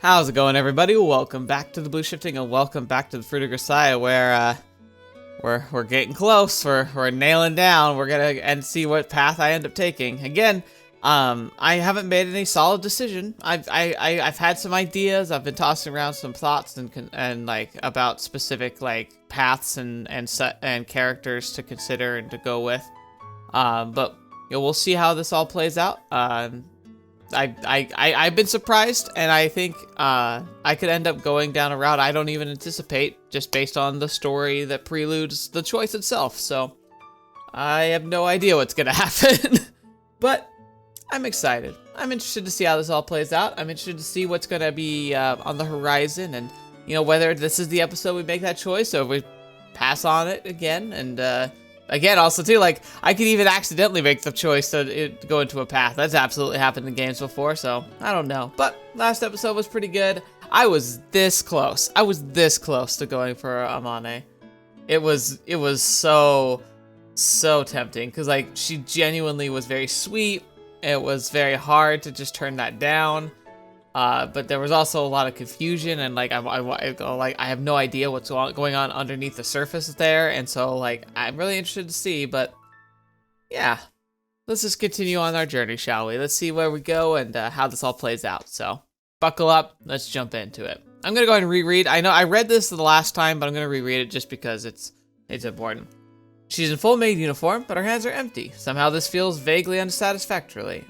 How's it going, everybody? Welcome back to TheBlueShifting and welcome back to the Fruit of Grisaia, where we're getting close. We're nailing down. We're gonna see what path I end up taking. Again, I haven't made any solid decision. I've had some ideas. I've been tossing around some thoughts and like about specific like paths and characters to consider and to go with. But you know, we'll see how this all plays out. I've been surprised, and I think I could end up going down a route I don't even anticipate, just based on the story that preludes the choice itself. So I have no idea what's gonna happen, but I'm excited. I'm interested to see how this all plays out. I'm interested to see what's gonna be on the horizon, and you know, whether this is the episode we make that choice or we pass on it again. And again, also too, like, I could even accidentally make the choice to go into a path. That's absolutely happened in games before, so I don't know. But last episode was pretty good. I was this close. I was this close to going for Amane. It was so tempting, because like, she genuinely was very sweet. It was very hard to just turn that down. But there was also a lot of confusion, and like I have no idea what's going on underneath the surface there, and so like I'm really interested to see. But yeah, let's just continue on our journey, shall we? Let's see where we go and how this all plays out. So buckle up, let's jump into it. I'm gonna go ahead and reread. I know I read this the last time, but I'm gonna reread it just because it's important. She's in full maid uniform, but her hands are empty. Somehow this feels vaguely unsatisfactory.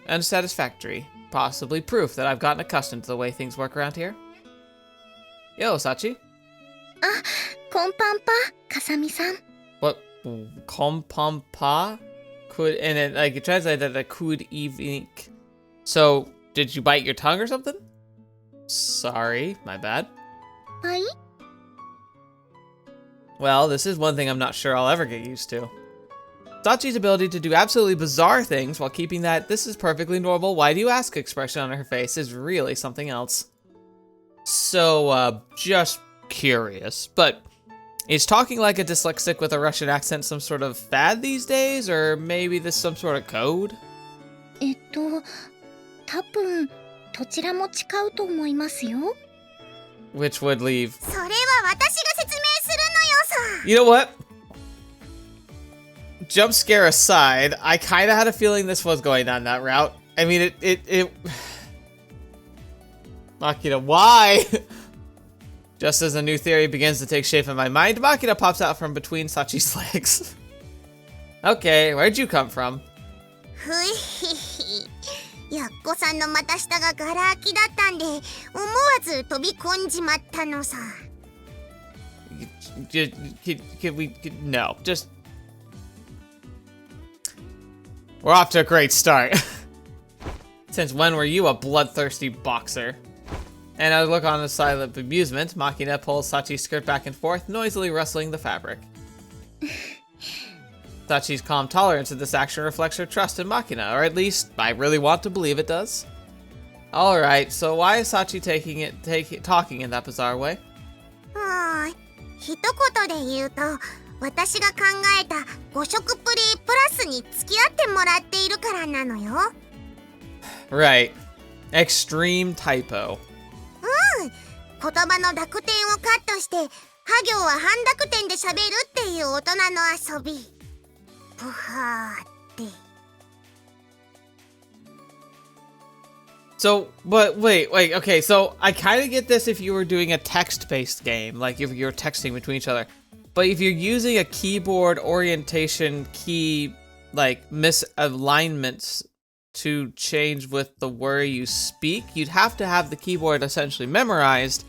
Possibly proof that I've gotten accustomed to the way things work around here. Yo, Sachi. Ah, konpanpa, Kasami-san. What? Konpanpa? And it, like, it translated that good evening. So, did you bite your tongue or something? Sorry, my bad. Hi? Well, this is one thing I'm not sure I'll ever get used to. Sachi's ability to do absolutely bizarre things while keeping that "this is perfectly normal, why do you ask" expression on her face is really something else. So, just curious, but is talking like a dyslexic with a Russian accent some sort of fad these days, or maybe this some sort of code? 多分どちらも使うと思いますよ。 Which would leave... それは私が説明するのよさ。 You know what? Jump scare aside, I kind of had a feeling this was going down that route. I mean, it... Makina, why? Just as a new theory begins to take shape in my mind, Makina pops out from between Sachi's legs. Okay, where'd you come from? ふいひひ。やっこさんの股下がガラ空きだったんで、思わず飛び込んじまったのさ。Can we... No, just... We're off to a great start. Since when were you a bloodthirsty boxer? And as I look on the silent amusement, Makina pulls Sachi's skirt back and forth, noisily rustling the fabric. Sachi's calm tolerance of this action reflects her trust in Makina, or at least, I really want to believe it does. Alright, so why is Sachi talking in that bizarre way? 一言で言うと、私が考えた5色プリプラスに付き合ってもらっているからなのよ。 Right. Extreme typo. 言葉の濁点をカットして、ハ行は半濁点で喋るっていう大人の遊び。ブハーって。 So, but wait, okay, so I kind of get this if you were doing a text-based game, like if you're texting between each other. But if you're using a keyboard orientation key, like, misalignments to change with the way you speak, you'd have to have the keyboard essentially memorized.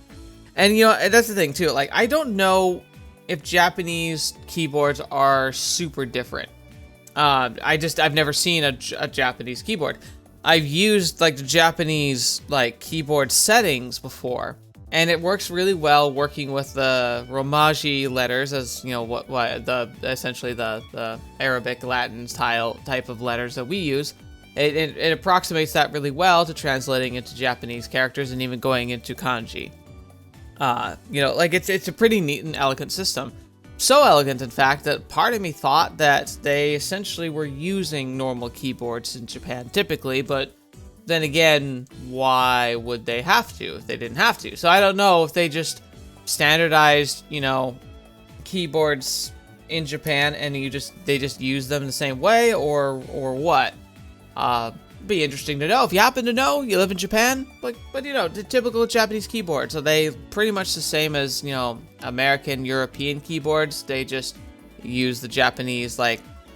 And, you know, that's the thing, too. Like, I don't know if Japanese keyboards are super different. I've never seen a Japanese keyboard. I've used, like, the Japanese, like, keyboard settings before, and it works really well working with the Romaji letters, as, you know, essentially the Arabic, Latin type of letters that we use. It approximates that really well to translating into Japanese characters and even going into kanji. You know, like, it's a pretty neat and elegant system. So elegant, in fact, that part of me thought that they essentially were using normal keyboards in Japan typically, but then again, why would they have to if they didn't have to? So I don't know if they just standardized, keyboards in Japan and they just use them the same way, or what. Be interesting to know. If you happen to know, you live in Japan, but the typical Japanese keyboards, are they pretty much the same as American, European keyboards? They just use the Japanese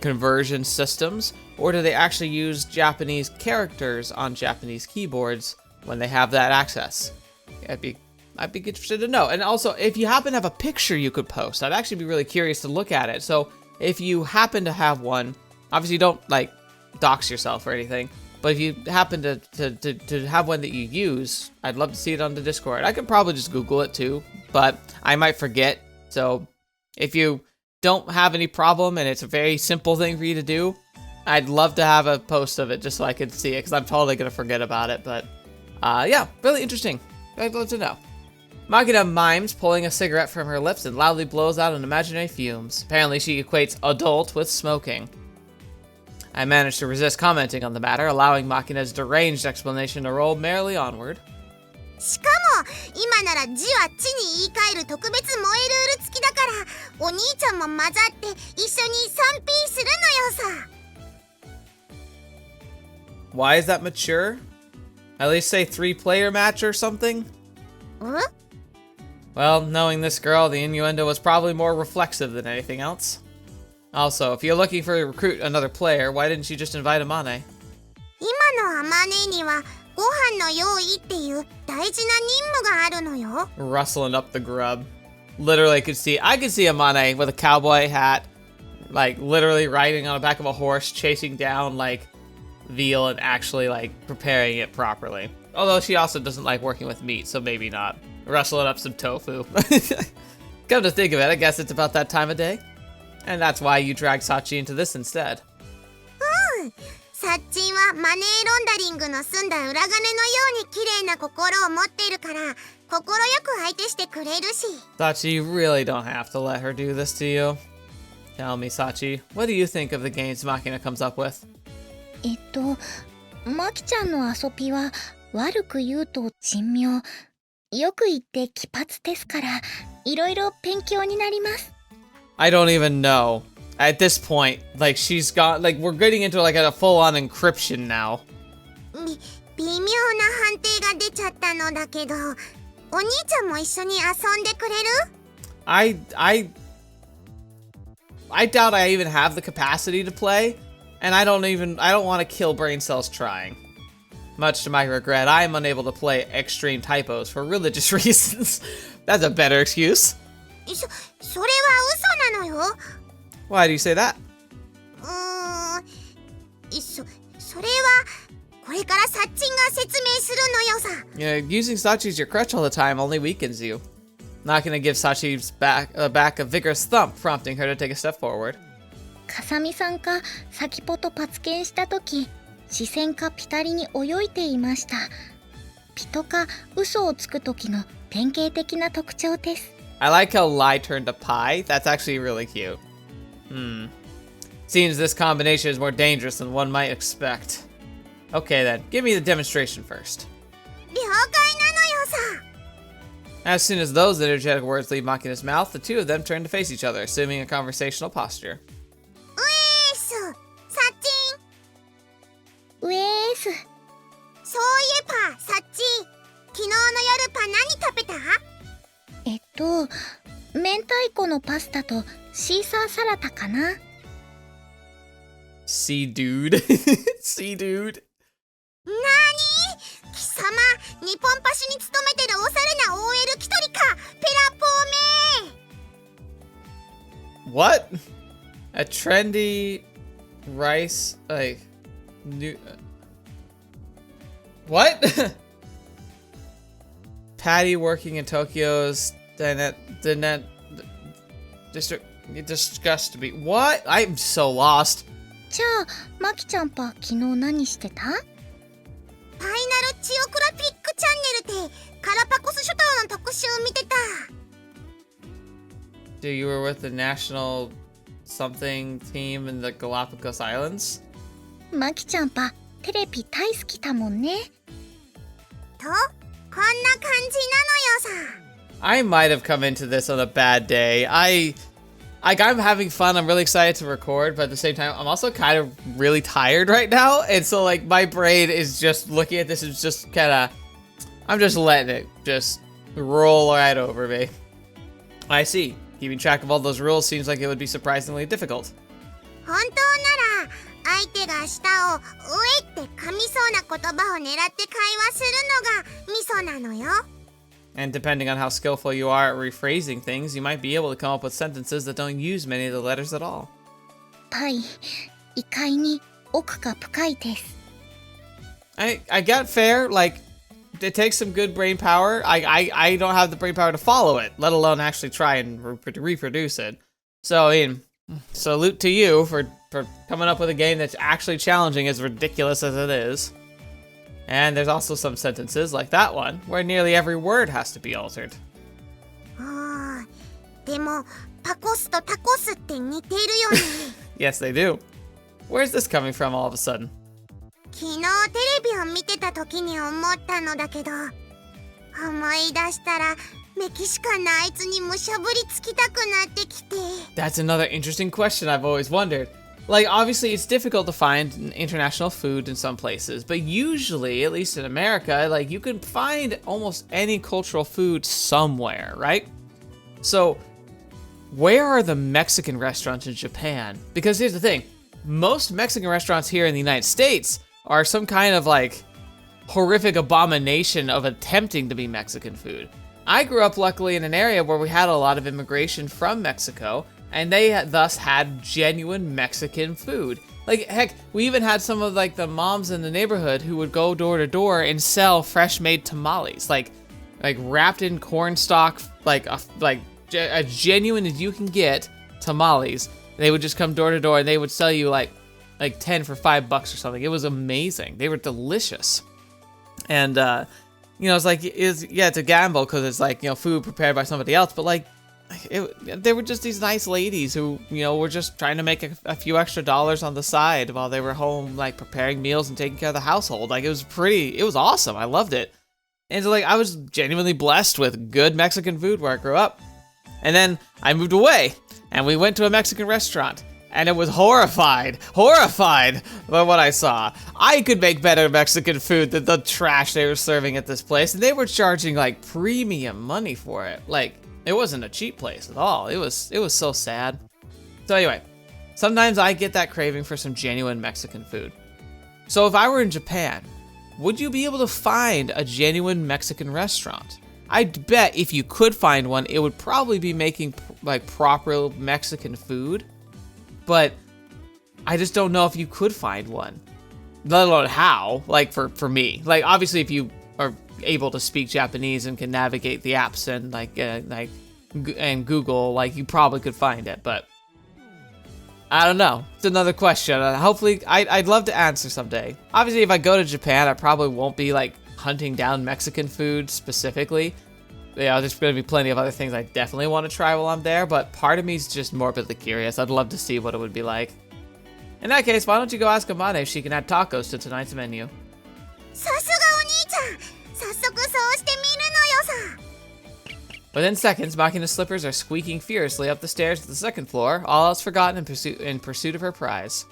conversion systems, or do they actually use Japanese characters on Japanese keyboards when they have that access? I'd be interested to know. And also, if you happen to have a picture you could post, I'd actually be really curious to look at it. So if you happen to have one, obviously don't dox yourself or anything, but if you happen to have one that you use, I'd love to see it on the Discord. I could probably just Google it too, but I might forget. So if you don't have any problem and it's a very simple thing for you to do, I'd love to have a post of it just so I could see it, because I'm totally going to forget about it. But yeah, really interesting. I'd love to know. Makina mimes pulling a cigarette from her lips and loudly blows out an imaginary fumes. Apparently she equates adult with smoking. I managed to resist commenting on the matter, allowing Makina's deranged explanation to roll merrily onward. しかも今なら字は地に言い換える特別萌えルール付きだからお兄ちゃんも混ざって一緒に 3P するのよさ。 Why is that mature? At least say 3-player match or something? Well, knowing this girl, the innuendo was probably more reflexive than anything else. Also, if you're looking to recruit another player, why didn't you just invite Amane? 今のアマネにはご飯の用意っていう大事な任務があるのよ。 Rustling up the grub. Literally, I could see Amane with a cowboy hat, literally riding on the back of a horse, chasing down veal and actually preparing it properly. Although she also doesn't like working with meat, so maybe not. Rustling up some tofu. Come to think of it, I guess it's about that time of day. And that's why you dragged Sachi into this instead. サッチンはマネーロンダリングの済んだ裏金のように綺麗な心を持っているから快く相手してくれるし。 Sachi, you really don't have to let her do this to you. Tell me, Sachi, what do you think of the games Makina comes up with? マキちゃんの遊びは悪く言うと珍妙。よく言って奇抜ですから、いろいろ勉強になります。 I don't even know. At this point, she's got, we're getting into a full-on encryption now. 微妙な判定が出ちゃったのだけど、お兄ちゃんも一緒に遊んでくれる？ I doubt I even have the capacity to play, and I don't want to kill brain cells trying. Much to my regret, I am unable to play extreme typos for religious reasons. That's a better excuse. それは嘘なのよ。 Why do you say that? それはこれからサッチンが説明するのよさ。 Yeah, using Sachi as your crutch all the time only weakens you. Not gonna give Sachi's back a vigorous thump, prompting her to take a step forward. かさみさんかサキポとパツケンしたとき、視線かピタリに泳いでいました。ピとか嘘をつくときの典型的な特徴です。 I like how lie turned to pie. That's actually really cute. Seems this combination is more dangerous than one might expect. Okay then, give me the demonstration first. 了解なのよさ。 As soon as those energetic words leave Makina's mouth, the two of them turn to face each other, assuming a conversational posture. ウエース、サッチン。ウェース。そういえばサッチン、昨日の夜パ何食べた？明太子のパスタとシーサーサラダかな。See, dude. See, dude. なーに？貴様、日本橋に勤めてるおしゃれな OL 一人か。ペラポーメー。 What? A trendy rice, new... What? Patty working in Tokyo's district disgust me. What? I'm so lost. じゃあマキちゃんぱ昨日何してた？ファイナルジオグラフィックチャンネルでガラパゴス諸島の特集を見てた。 So you were with the national something team in the Galapagos Islands? マキちゃんぱテレビ大好きだもんね。と、こんな感じなのよさ。I might have come into this on a bad day. I'm having fun. I'm really excited to record, but at the same time, I'm also kind of really tired right now. And so, like, my brain is just looking at this and just kind of, I'm just letting it just roll right over me. I see. Keeping track of all those rules seems like it would be surprisingly difficult. 本当なら相手が舌を「うえ」って噛みそうな言葉を狙って会話するのがミソなのよ。 And depending on how skillful you are at rephrasing things, you might be able to come up with sentences that don't use many of the letters at all. はい、意外に奥が深いです。I get fair, like, it takes some good brain power. I don't have the brain power to follow it, let alone actually try and reproduce it. So, I mean, salute to you for coming up with a game that's actually challenging, as ridiculous as it is. And there's also some sentences, like that one, where nearly every word has to be altered. あー、でもタコスとタコスって似てるよね。Yes, they do. Where's this coming from all of a sudden? 昨日テレビを見てた時に思ったのだけど、思い出したらメキシカンなあいつにむしゃぶりつきたくなってきて。 That's another interesting question I've always wondered. Like, obviously, it's difficult to find international food in some places, but usually, at least in America, like, you can find almost any cultural food somewhere, right? So, where are the Mexican restaurants in Japan? Because here's the thing, most Mexican restaurants here in the United States are some kind of, like, horrific abomination of attempting to be Mexican food. I grew up, luckily, in an area where we had a lot of immigration from Mexico, and they thus had genuine Mexican food. Like, heck, we even had some of, like, the moms in the neighborhood who would go door to door and sell fresh-made tamales, like wrapped in cornstalk, like as genuine as you can get tamales. They would just come door to door and they would sell you like 10 for $5 or something. It was amazing. They were delicious. And, you know, it's a gamble because it's like, you know, food prepared by somebody else, but like, they were just these nice ladies who, you know, were just trying to make a few extra dollars on the side while they were home, like, preparing meals and taking care of the household. Like, it was awesome. I loved it. And so, like, I was genuinely blessed with good Mexican food where I grew up. And then I moved away, and we went to a Mexican restaurant, and it was horrified by what I saw. I could make better Mexican food than the trash they were serving at this place, and they were charging, like, premium money for it. Like, it wasn't a cheap place at all. It was so sad. So anyway, sometimes I get that craving for some genuine Mexican food. So if I were in Japan, would you be able to find a genuine Mexican restaurant? I'd bet if you could find one, it would probably be making like proper Mexican food. But I just don't know if you could find one. Let alone how, like for me. Like obviously if you are able to speak Japanese and can navigate the apps and and Google, like you probably could find it, but I don't know. It's another question. Hopefully, I'd love to answer someday. Obviously, if I go to Japan, I probably won't be like hunting down Mexican food specifically. Yeah, there's going to be plenty of other things I definitely want to try while I'm there, but part of me is just morbidly curious. I'd love to see what it would be like. In that case, why don't you go ask Amane if she can add tacos to tonight's menu? さすがお兄ちゃん、早速そうしてみるのよさ。 Within seconds, Makina's slippers are squeaking furiously up the stairs to the second floor, all else forgotten in pursuit of her prize.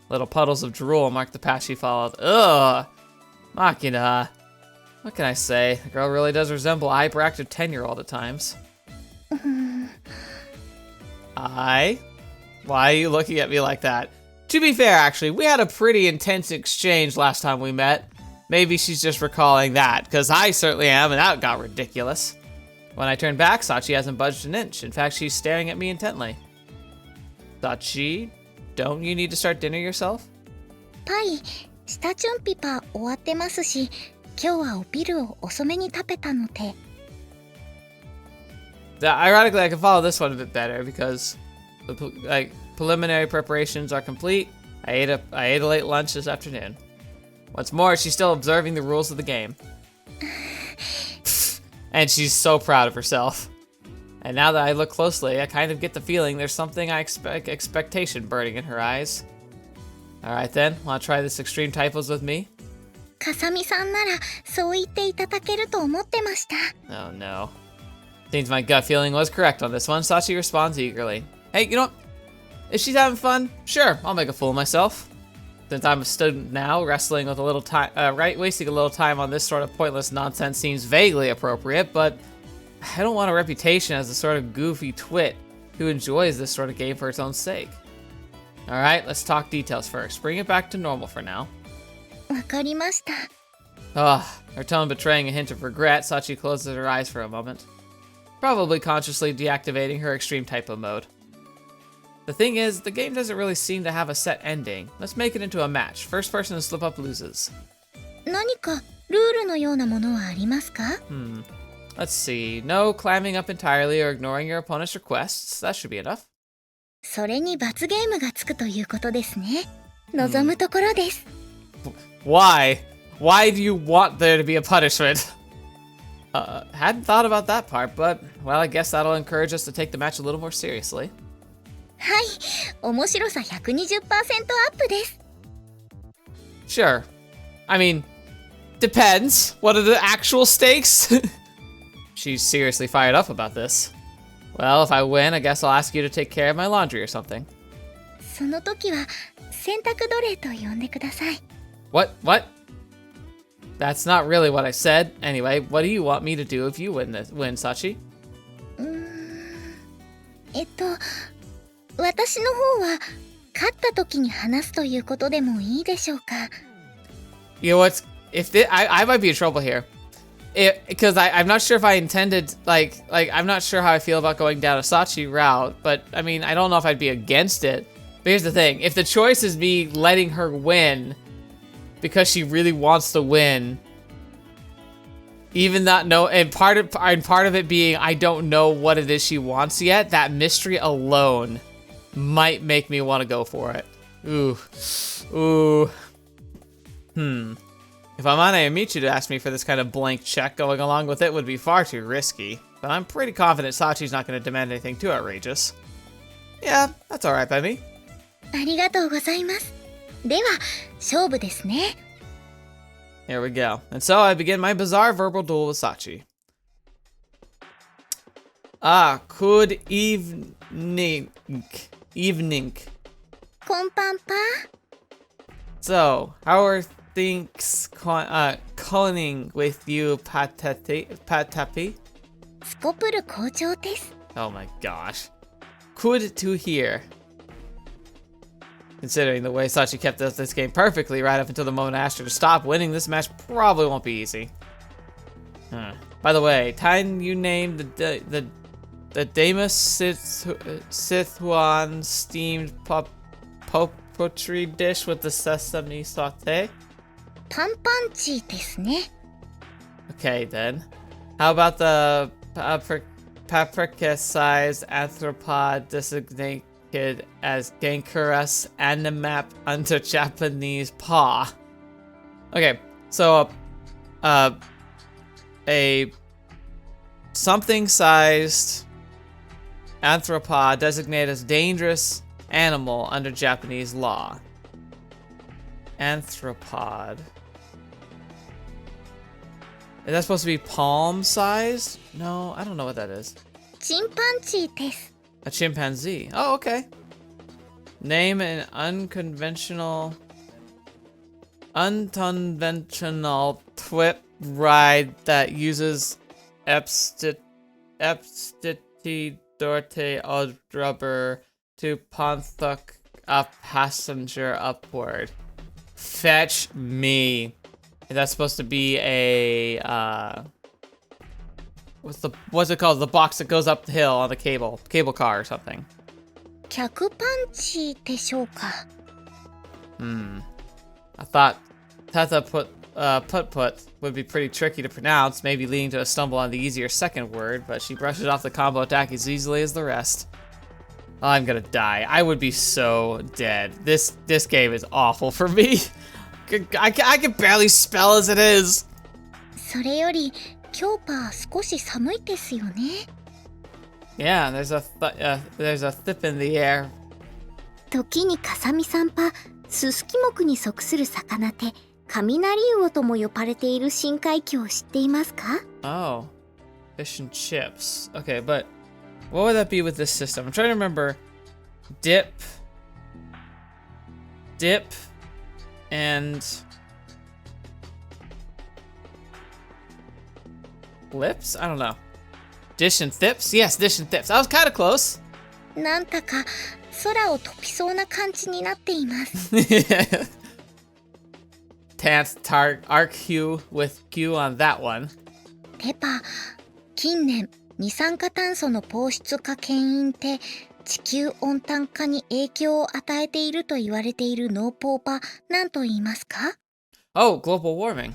Little puddles of drool mark the path she followed. Ugh! Makina. What can I say? The girl really does resemble a hyperactive 10-year-old at times. Why are you looking at me like that? To be fair, actually, we had a pretty intense exchange last time we met. Maybe she's just recalling that, because I certainly am, and that got ridiculous. When I turned back, Sachi hasn't budged an inch. In fact, she's staring at me intently. Sachi, don't you need to start dinner yourself? パイ、下準備パ終わってますし、今日はお昼を遅めに食べたので。Ironically, I can follow this one a bit better because the preliminary preparations are complete. I ate a late lunch this afternoon. What's more, she's still observing the rules of the game. And she's so proud of herself. And now that I look closely, I kind of get the feeling there's something expectation burning in her eyes. Alright then, wanna try this extreme typos with me? かさみさんならそう言っていただけると思ってました。 Oh no. Seems my gut feeling was correct on this one. Sachi responds eagerly. Hey, you know what? If she's having fun, sure, I'll make a fool of myself. Since I'm a student now, wrestling with a little time, wasting a little time on this sort of pointless nonsense seems vaguely appropriate, but I don't want a reputation as the sort of goofy twit who enjoys this sort of game for its own sake. Alright, let's talk details first. Bring it back to normal for now. わかりました。 Her tone betraying a hint of regret, Sachi closes her eyes for a moment. Probably consciously deactivating her extreme typo mode. The thing is, the game doesn't really seem to have a set ending. Let's make it into a match. First person to slip up loses. 何かルールのようなものはありますか？ Let's see. No climbing up entirely or ignoring your opponent's requests. That should be enough. それに罰ゲームがつくということですね。望むところです。 Why? Why do you want there to be a punishment? Hadn't thought about that part, but, well, I guess that'll encourage us to take the match a little more seriously. はい、面白さ 120% アップです。 Sure. I mean, depends. What are the actual stakes? She's seriously fired up about this. Well, if I win, I guess I'll ask you to take care of my laundry or something. その時は洗濯奴隷と呼んでください。 What? That's not really what I said. Anyway, what do you want me to do if you win, Sachi? 私の方は勝った時に話すということでもいいでしょうか。 You know what? I might be in trouble here. Because I'm not sure if I intended, like, I'm not sure how I feel about going down a Sachi route, but, I mean, I don't know if I'd be against it. But here's the thing. If the choice is me letting her win because she really wants to win, even not know, and part of it being I don't know what it is she wants yet, that mystery alone might make me want to go for it. Ooh. If Amane Amichu to ask me for this kind of blank check, going along with it would be far too risky. But I'm pretty confident Sachi's not going to demand anything too outrageous. Yeah, that's alright by me. ありがとうございます。では、勝負ですね。 Here we go. And so I begin my bizarre verbal duel with Sachi. Good evening.こんぱんぱ。 So, how are things conning with you, Patapi? スコプル好調です。 Oh my gosh. Good to hear. Considering the way Sachi kept this game perfectly right up until the moment I asked her to stop, winning this match probably won't be easy. By the way, time you named the Damus Sichuan steamed poetry dish with the sesame sauté? パンパンチーですね。 Okay then. How about the paprika-sized arthropod designated as Gankuras animap under Japanese paw? Okay, so a something-sized arthropod designated as dangerous animal under Japanese law. Arthropod. Is that supposed to be palm-sized? No, I don't know what that is. チンパンジーです。 A chimpanzee. Oh, okay. Name an unconventional twip ride that uses epstiti dorte od rubber to ponthuk a passenger upward. Fetch me. That's supposed to be a what's it called? The box that goes up the hill on the cable car or something. 客パンチでしょうか。 I thought Tata put would be pretty tricky to pronounce, maybe leading to a stumble on the easier second word, but she brushes off the combo attack as easily as the rest. Oh, I'm gonna die. I would be so dead. This game is awful for me. I can barely spell as it is. それより今日パ少し寒いですよね。 Yeah, there's a thip in the air. 時にかさみさんパススキ目に属する魚で雷魚とも呼ばれている深海魚を知っていますか？ Oh. Fish and chips. Okay, but what would that be with this system? I'm trying to remember. Dip, and lips? I don't know. Dish and thips? Yes, dish and thips. I was kind of close. なんだか空を飛びそうな感じになっています。Arc Q with Q on that one. テパ、近年二酸化炭素の放出が牽引で地球温暖化に影響を与えていると言われている農法は何と言いますか？ Oh, global warming.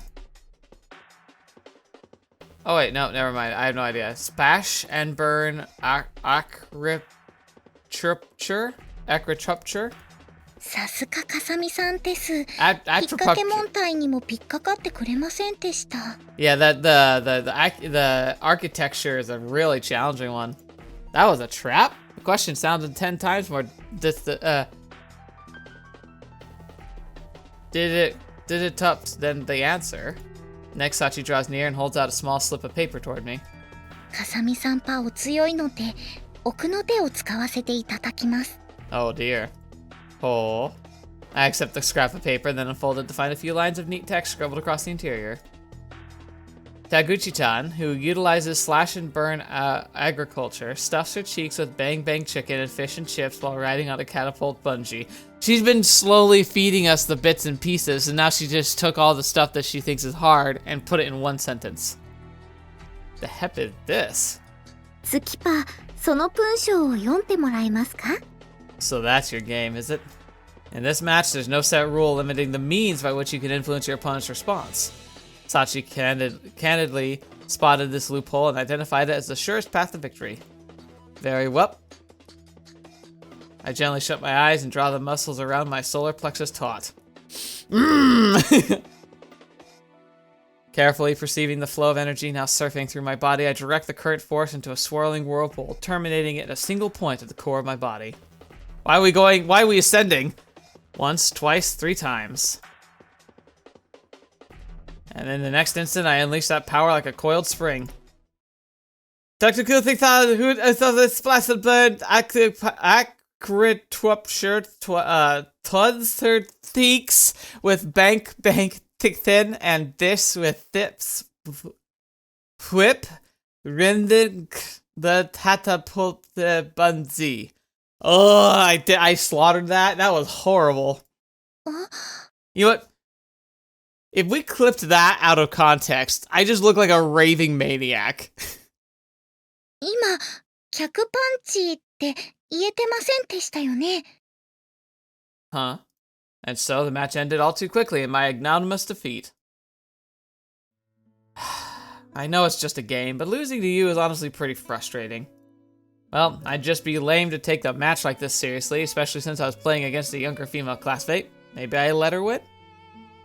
Oh wait, no, never mind. I have no idea. Splash and burn agriculture? さすがかさみさんです。引っ Ag- 掛け agriculture. 問題にも引っかかってくれませんでした。Yeah, the architecture is a really challenging one. That was a trap? The question sounded 10 times more did it tough than the answer? Next, Sachi draws near and holds out a small slip of paper toward me. かさみさんはお強いので奥の手を使わせていただきます。 Oh dear. Oh. I accept the scrap of paper, then unfold it to find a few lines of neat text scribbled across the interior. Taguchi-chan, who utilizes slash and burn agriculture, stuffs her cheeks with bang bang chicken and fish and chips while riding on a catapult bungee. She's been slowly feeding us the bits and pieces, and now she just took all the stuff that she thinks is hard and put it in one sentence. The heck is this? 月パ、その文章を読んでもらえますか？ So that's your game, is it? In this match, there's no set rule limiting the means by which you can influence your opponent's response. Sachi candidly spotted this loophole and identified it as the surest path to victory. Very well. I gently shut my eyes and draw the muscles around my solar plexus taut. Carefully perceiving the flow of energy now surfing through my body, I direct the current force into a swirling whirlpool, terminating it at a single point at the core of my body. Why are we ascending? Once, twice, 3 times. And in the next instant, I unleash that power like a coiled spring. Technical thing who this blasted bird tuds her teaks with bank thick thin and this with thips whip rending the catapult the bunzi. Oh, I slaughtered that. That was horrible. You know what? If we clipped that out of context, I just look like a raving maniac. 今、客パンチって言えてませんでしたよね。 Huh? And so the match ended all too quickly in my ignominious defeat. I know it's just a game, but losing to you is honestly pretty frustrating. Well, I'd just be lame to take a match like this seriously, especially since I was playing against a younger female classmate. Maybe I let her win?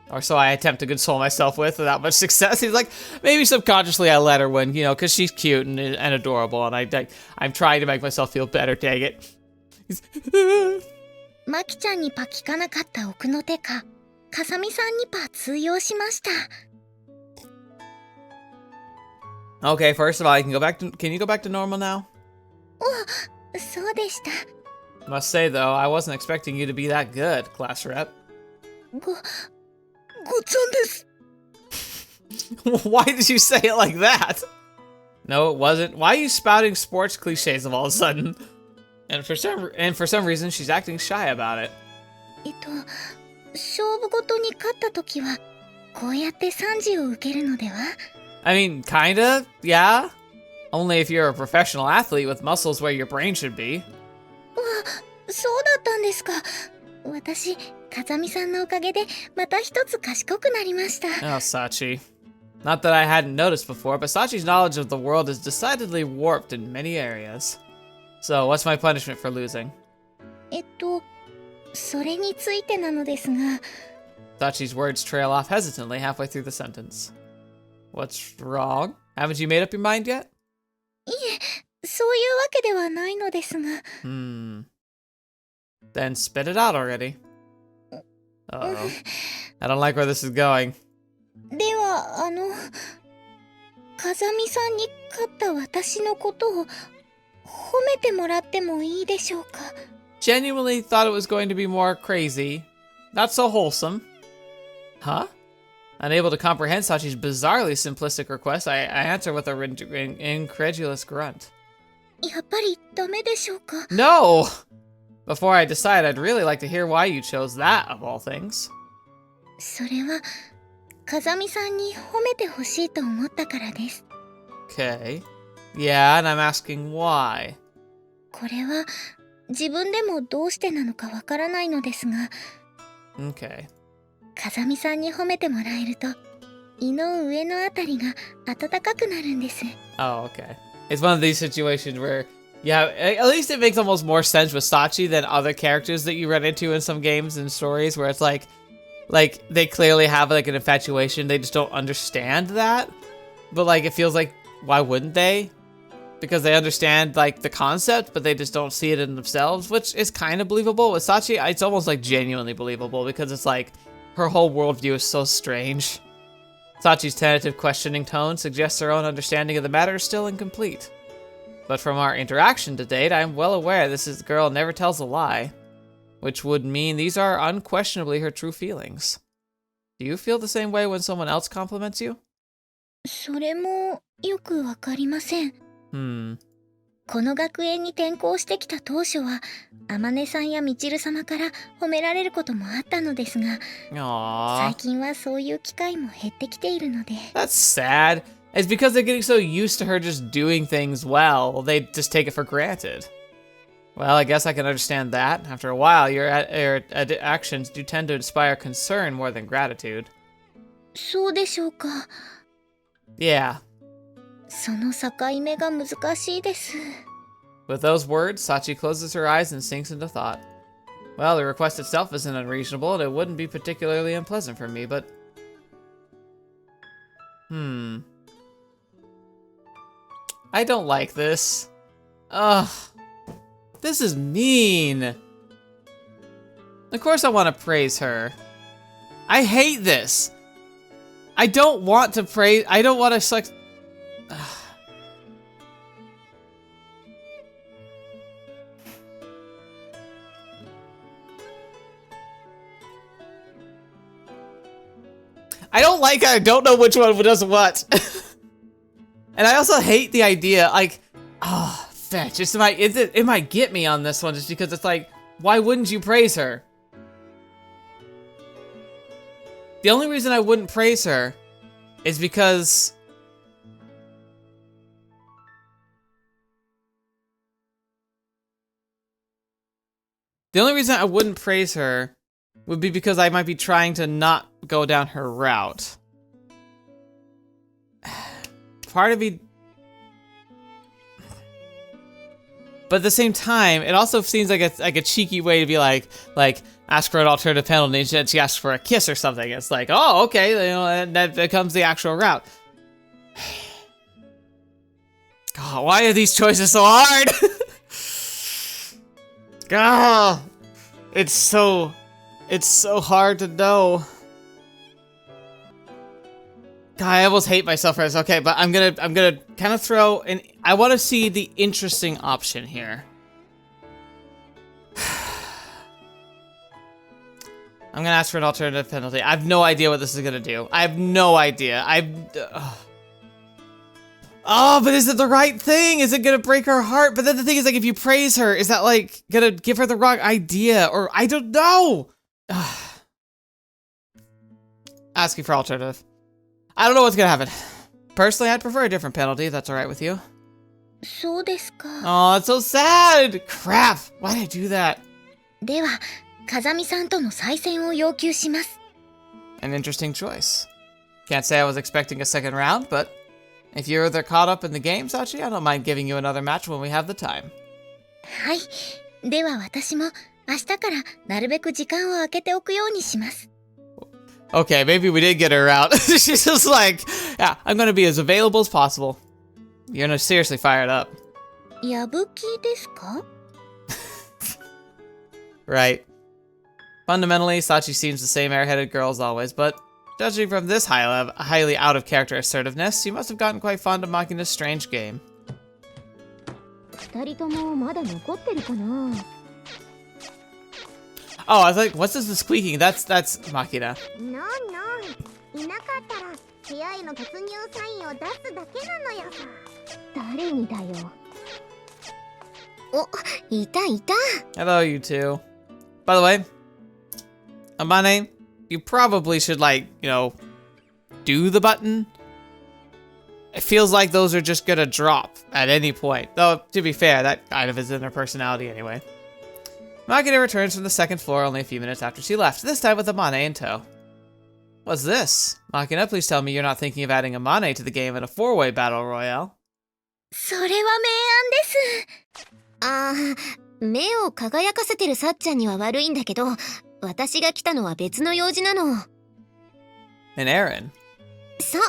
Or so I attempt to console myself with without much success. He's like, maybe subconsciously I let her win, you know, because she's cute and adorable, and I'm trying to make myself feel better, dang it. マキちゃんにパ聞かなかった奥の手か、かさみさんにパ通用しました。 Okay, first of all, can you go back to normal now? そうでした。 Must say though, I wasn't expecting you to be that good, class rep. ごちゃんです。 Why did you say it like that? No, it wasn't. Why are you spouting sports cliches of all of a sudden? And for some reason, she's acting shy about it. 勝負ごとに勝った時はこうやって賛辞を受けるのでは？ I mean, kinda, yeah. Only if you're a professional athlete with muscles where your brain should be. そうだったんですか。私、風見さんのおかげでまた一つ賢くなりました。 Oh, Sachi. Not that I hadn't noticed before, but Sachi's knowledge of the world is decidedly warped in many areas. So, what's my punishment for losing? それについてなのですが。 Sachi's words trail off hesitantly halfway through the sentence. What's wrong? Haven't you made up your mind yet? いえ、そういうわけではないのですが。 Then spit it out already. Uh-oh. I don't like where this is going. では、風見さんに勝った私のことを褒めてもらってもいいでしょうか? Genuinely thought it was going to be more crazy. Not so wholesome. Huh? Unable to comprehend Sachi's bizarrely simplistic request, I answer with an incredulous grunt. やっぱりダメでしょうか? No! Before I decide, I'd really like to hear why you chose that, of all things. それは、風見さんに褒めてほしいと思ったからです。Okay. Yeah, and I'm asking why. これは、自分でもどうしてなのかわからないのですが、Okay. 風見さんに褒めてもらえると、胃の上のあたりが温かくなるんです。Oh, okay. It's one of these situations where, yeah, at least it makes almost more sense with Sachi than other characters that you run into in some games and stories where it's like they clearly have like an infatuation, they just don't understand that. But like it feels like, why wouldn't they? Because they understand like the concept, but they just don't see it in themselves, which is kind of believable. With Sachi, it's almost like genuinely believable because it's like her whole worldview is so strange. Sachi's tentative questioning tone suggests her own understanding of the matter is still incomplete. But from our interaction to date, I am well aware this girl never tells a lie, which would mean these are unquestionably her true feelings. Do you feel the same way when someone else compliments you? それもよくわかりません。この学園に転校してきた当初は、天音さんやみちる様から褒められることもあったのですが、最近はそういう機会も減ってきているので。That's sad. It's because they're getting so used to her just doing things well, they just take it for granted. Well, I guess I can understand that. After a while, your actions do tend to inspire concern more than gratitude. そうでしょうか。Yeah. その境目が難しいです。With those words, Sachi closes her eyes and sinks into thought. Well, the request itself isn't unreasonable, and it wouldn't be particularly unpleasant for me, but... I don't like this. Ugh. This is mean. Of course I want to praise her. I hate this. I don't want to praise... I don't want to select... I don't like it. I don't know which one does what. And I also hate the idea, like, oh, fetch. It might get me on this one just because it's like, why wouldn't you praise her? The only reason I wouldn't praise her is because... The only reason I wouldn't praise her would be because I might be trying to not go down her route. Part of me... But at the same time, it also seems like a cheeky way to be like ask for an alternative penalty and she asks for a kiss or something. It's like, oh, okay, you know, and that becomes the actual route. God, why are these choices so hard? God, it's so hard to know. God, I almost hate myself for this. Okay, but I'm gonna kind of throw in. I want to see the interesting option here. I'm gonna ask for an alternative penalty. I have no idea what this is gonna do. I have no idea. Oh, but is it the right thing? Is it gonna break her heart? But then the thing is, like, if you praise her, is that like gonna give her the wrong idea? Or I don't know. Asking for alternative. I don't know what's gonna happen. Personally, I'd prefer a different penalty, if that's alright with you. そうですか。Oh, it's so sad! Crap! Why did I do that? では、風見さんとの再戦を要求します。An interesting choice. Can't say I was expecting a second round, but if you're caught up in the game, Sachi, I don't mind giving you another match when we have the time. はい。では私も明日からなるべく時間を空けておくようにします。Okay, maybe we did get her out. She's just like, yeah, I'm gonna be as available as possible. You're gonna seriously fire it up. やぶきですか? Right. Fundamentally, Sachi seems the same airheaded girl as always, but judging from this highly out-of-character assertiveness, you must have gotten quite fond of Makina's strange game. 二人ともまだ残ってるかな。 Oh, I was like, what's this squeaking? That's Makina. No, no. いなかったら部屋への突入サインを出すだけなのよさ。誰にだよ。お、いたいた。 Hello, you two. By the way, Amane, you probably should, like, you know, do the button. It feels like those are just gonna drop at any point. Though, to be fair, that kind of is in her personality anyway. Makina returns from the second floor only a few minutes after she left, this time with Amane in tow. What's this? Makina, please tell me you're not thinking of adding Amane to the game in a 4-way battle royale. それは明暗です。目を輝かせてるさっちゃんには悪いんだけど、私が来たのは別の用事なの。An errand? そう、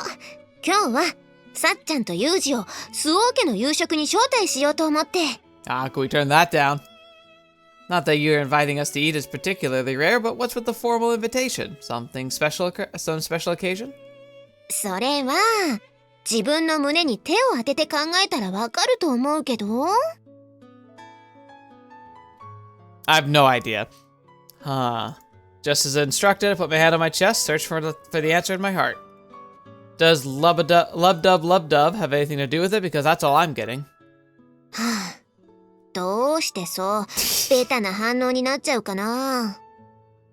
今日はさっちゃんとユージをスオー家の夕食に招待しようと思って。Ah, can we turn that down? Not that you're inviting us to eat is particularly rare, but what's with the formal invitation? Some special occasion? それは自分の胸に手を当てて考えたらわかると思うけど。I have no idea. Huh. Just as instructed, I put my hand on my chest, search for the answer in my heart. Does lub-dub have anything to do with it? Because that's all I'm getting. はあ、どうしてそうベタな反応になっちゃうかな。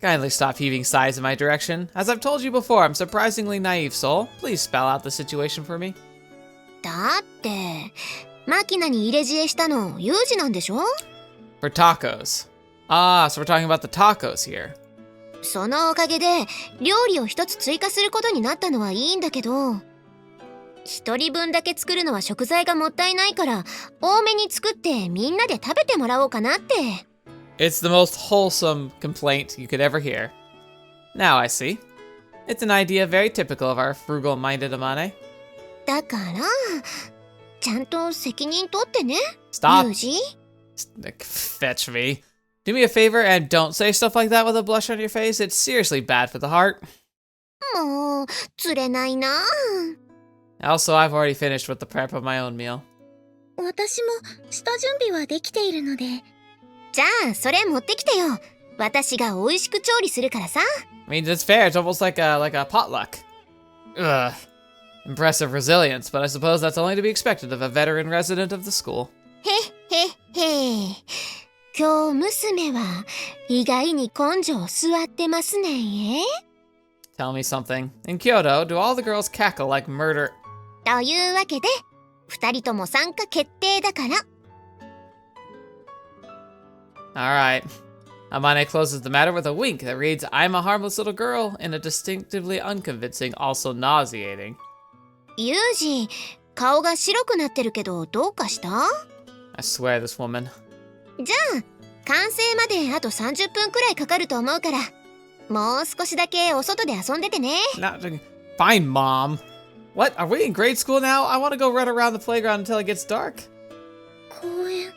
Kindly stop heaving sighs in my direction. As I've told you before, I'm surprisingly naive, soul. Please spell out the situation for me. だってマキナに入れ知恵したのユージなんでしょ。 For tacos. Ah, so we're talking about the tacos here. そのおかげで料理を一つ追加することになったのはいいんだけど、一人分だけ作るのは食材がもったいないから多めに作ってみんなで食べてもらおうかなって。 It's the most wholesome complaint you could ever hear. Now I see. It's an idea very typical of our frugal-minded Amane. だからちゃんと責任取ってね。 Stop. ユージ Fetch me. Do me a favor and don't say stuff like that with a blush on your face. It's seriously bad for the heart. もう釣れないな。 Also, I've already finished with the prep of my own meal. 私も下準備はできているので。じゃあそれ持ってきてよ。私が美味しく調理するからさ。I mean, it's fair. It's almost like a potluck. Ugh. Impressive resilience, but I suppose that's only to be expected of a veteran resident of the school. へへへ。今日娘は意外に根性据わってますね。 Tell me something. In Kyoto, do all the girls cackle like murder? というわけで二人とも参加決定だから。 Alright. Amane closes the matter with a wink that reads, I'm a harmless little girl, in a distinctively unconvincing, also nauseating. ユージ、顔が白くなってるけどどうかした？ I swear this woman. じゃあ完成まであと30分くらいかかると思うから、もう少しだけお外で遊んでてね。Not fine, Mom. What? Are we in grade school now? I want to go run around the playground until it gets dark. 公園。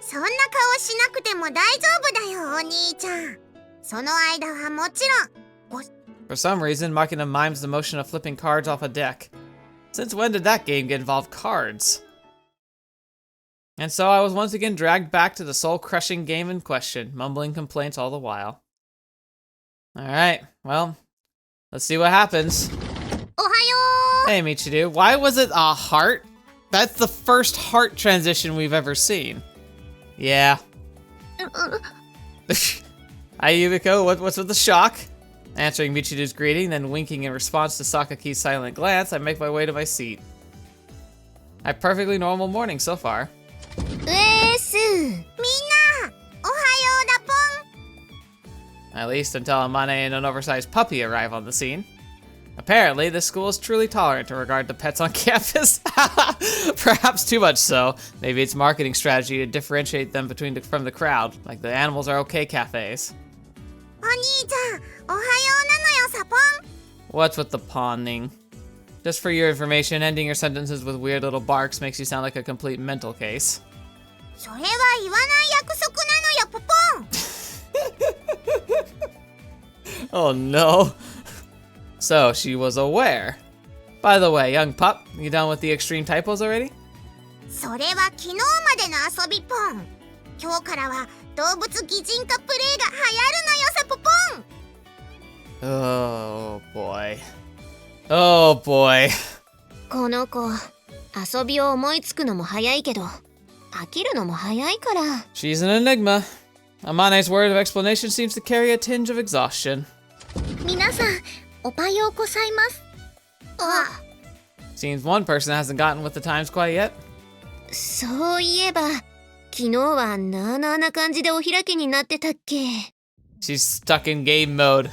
そんな顔しなくても大丈夫だよお兄ちゃん。その間はもちろん。 For some reason, Makina mimes the motion of flipping cards off a deck. Since when did that game get involved cards? And so I was once again dragged back to the soul-crushing game in question, mumbling complaints all the while. Alright, well, let's see what happens. おはよ Hey, Michiru, why was it a heart? That's the first heart transition we've ever seen. Yeah. Hi, Yumiko, what's with the shock? Answering Michiru's greeting, then winking in response to Sakaki's silent glance, I make my way to my seat. A perfectly normal morning so far. うえーす。みんなおはようだぽん。 At least until Amane and an oversized puppy arrive on the scene. Apparently, this school is truly tolerant in regard to pets on campus. Perhaps too much so. Maybe it's marketing strategy to differentiate them from the crowd, like the animals are okay cafes. お兄ちゃんおはようなのよさぽん。 What's with the pawning? Just for your information, ending your sentences with weird little barks makes you sound like a complete mental case. それは言わない約束なのよポポン。Oh no. So, she was aware. By the way, young pup, you done with the extreme typos already? それは昨日までの遊びポン。今日からは動物擬人化プレイが流行るのよ、サポポン。 Oh boy. Oh boy. この子、遊びを思いつくのも早いけど、飽きるのも早いから。She's an enigma. Amane's word of explanation seems to carry a tinge of exhaustion. 皆さん、おはようございます。あ、 Seems one person hasn't gotten with the times quite yet. そういえば、昨日はなあなあな感じでお開きになってたっけ。 She's stuck in game mode.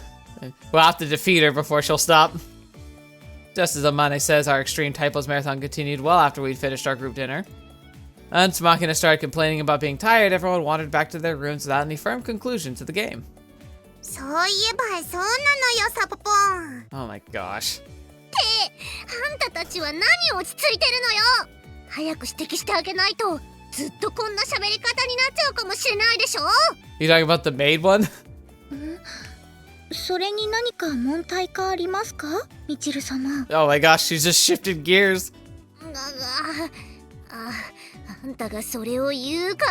We'll have to defeat her before she'll stop. Just as Amane says, our extreme typos marathon continued well after we'd finished our group dinner. Once Makina started complaining about being tired, everyone wandered back to their rooms without any firm conclusion to the game. そういえばそうなのよ、サポポン。 Oh my gosh. あんたたちは何落ち着いてるのよ。早く指摘してあげないとずっとこんな喋り方になっちゃうかもしれないでしょ。 You talking about the maid one? それに何か問題かありますか、みちる様。 Oh my gosh, she's just shifted gears. あんたがそれを言うか。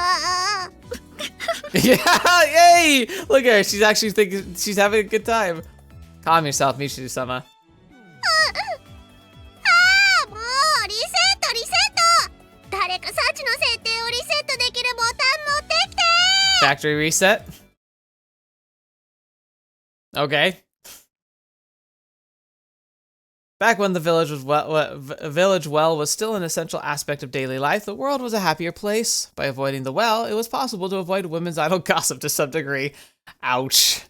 Yeah, yay! Look at her, she's actually thinking she's having a good time. Calm yourself, Michiru-sama. もうリセットリセット。誰かサチの設定をリセットできるボタン持ってきて。 Factory reset? Okay. Back when the village well was still an essential aspect of daily life, the world was a happier place. By avoiding the well, it was possible to avoid women's idle gossip to some degree. Ouch.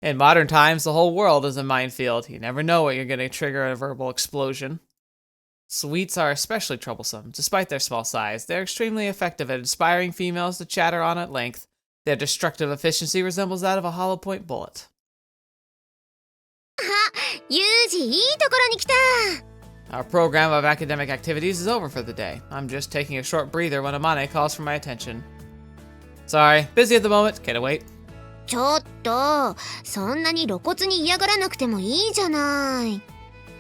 In modern times, the whole world is a minefield. You never know what you're going to trigger a verbal explosion. Sweets are especially troublesome. Despite their small size, they're extremely effective at inspiring females to chatter on at length. Their destructive efficiency resembles that of a hollow point bullet. ユージ、いいところに来た。 Our program of academic activities is over for the day. I'm just taking a short breather when Amane calls for my attention. Sorry, busy at the moment. Can't wait. ちょっと、そんなに露骨に嫌がらなくてもいいじゃない。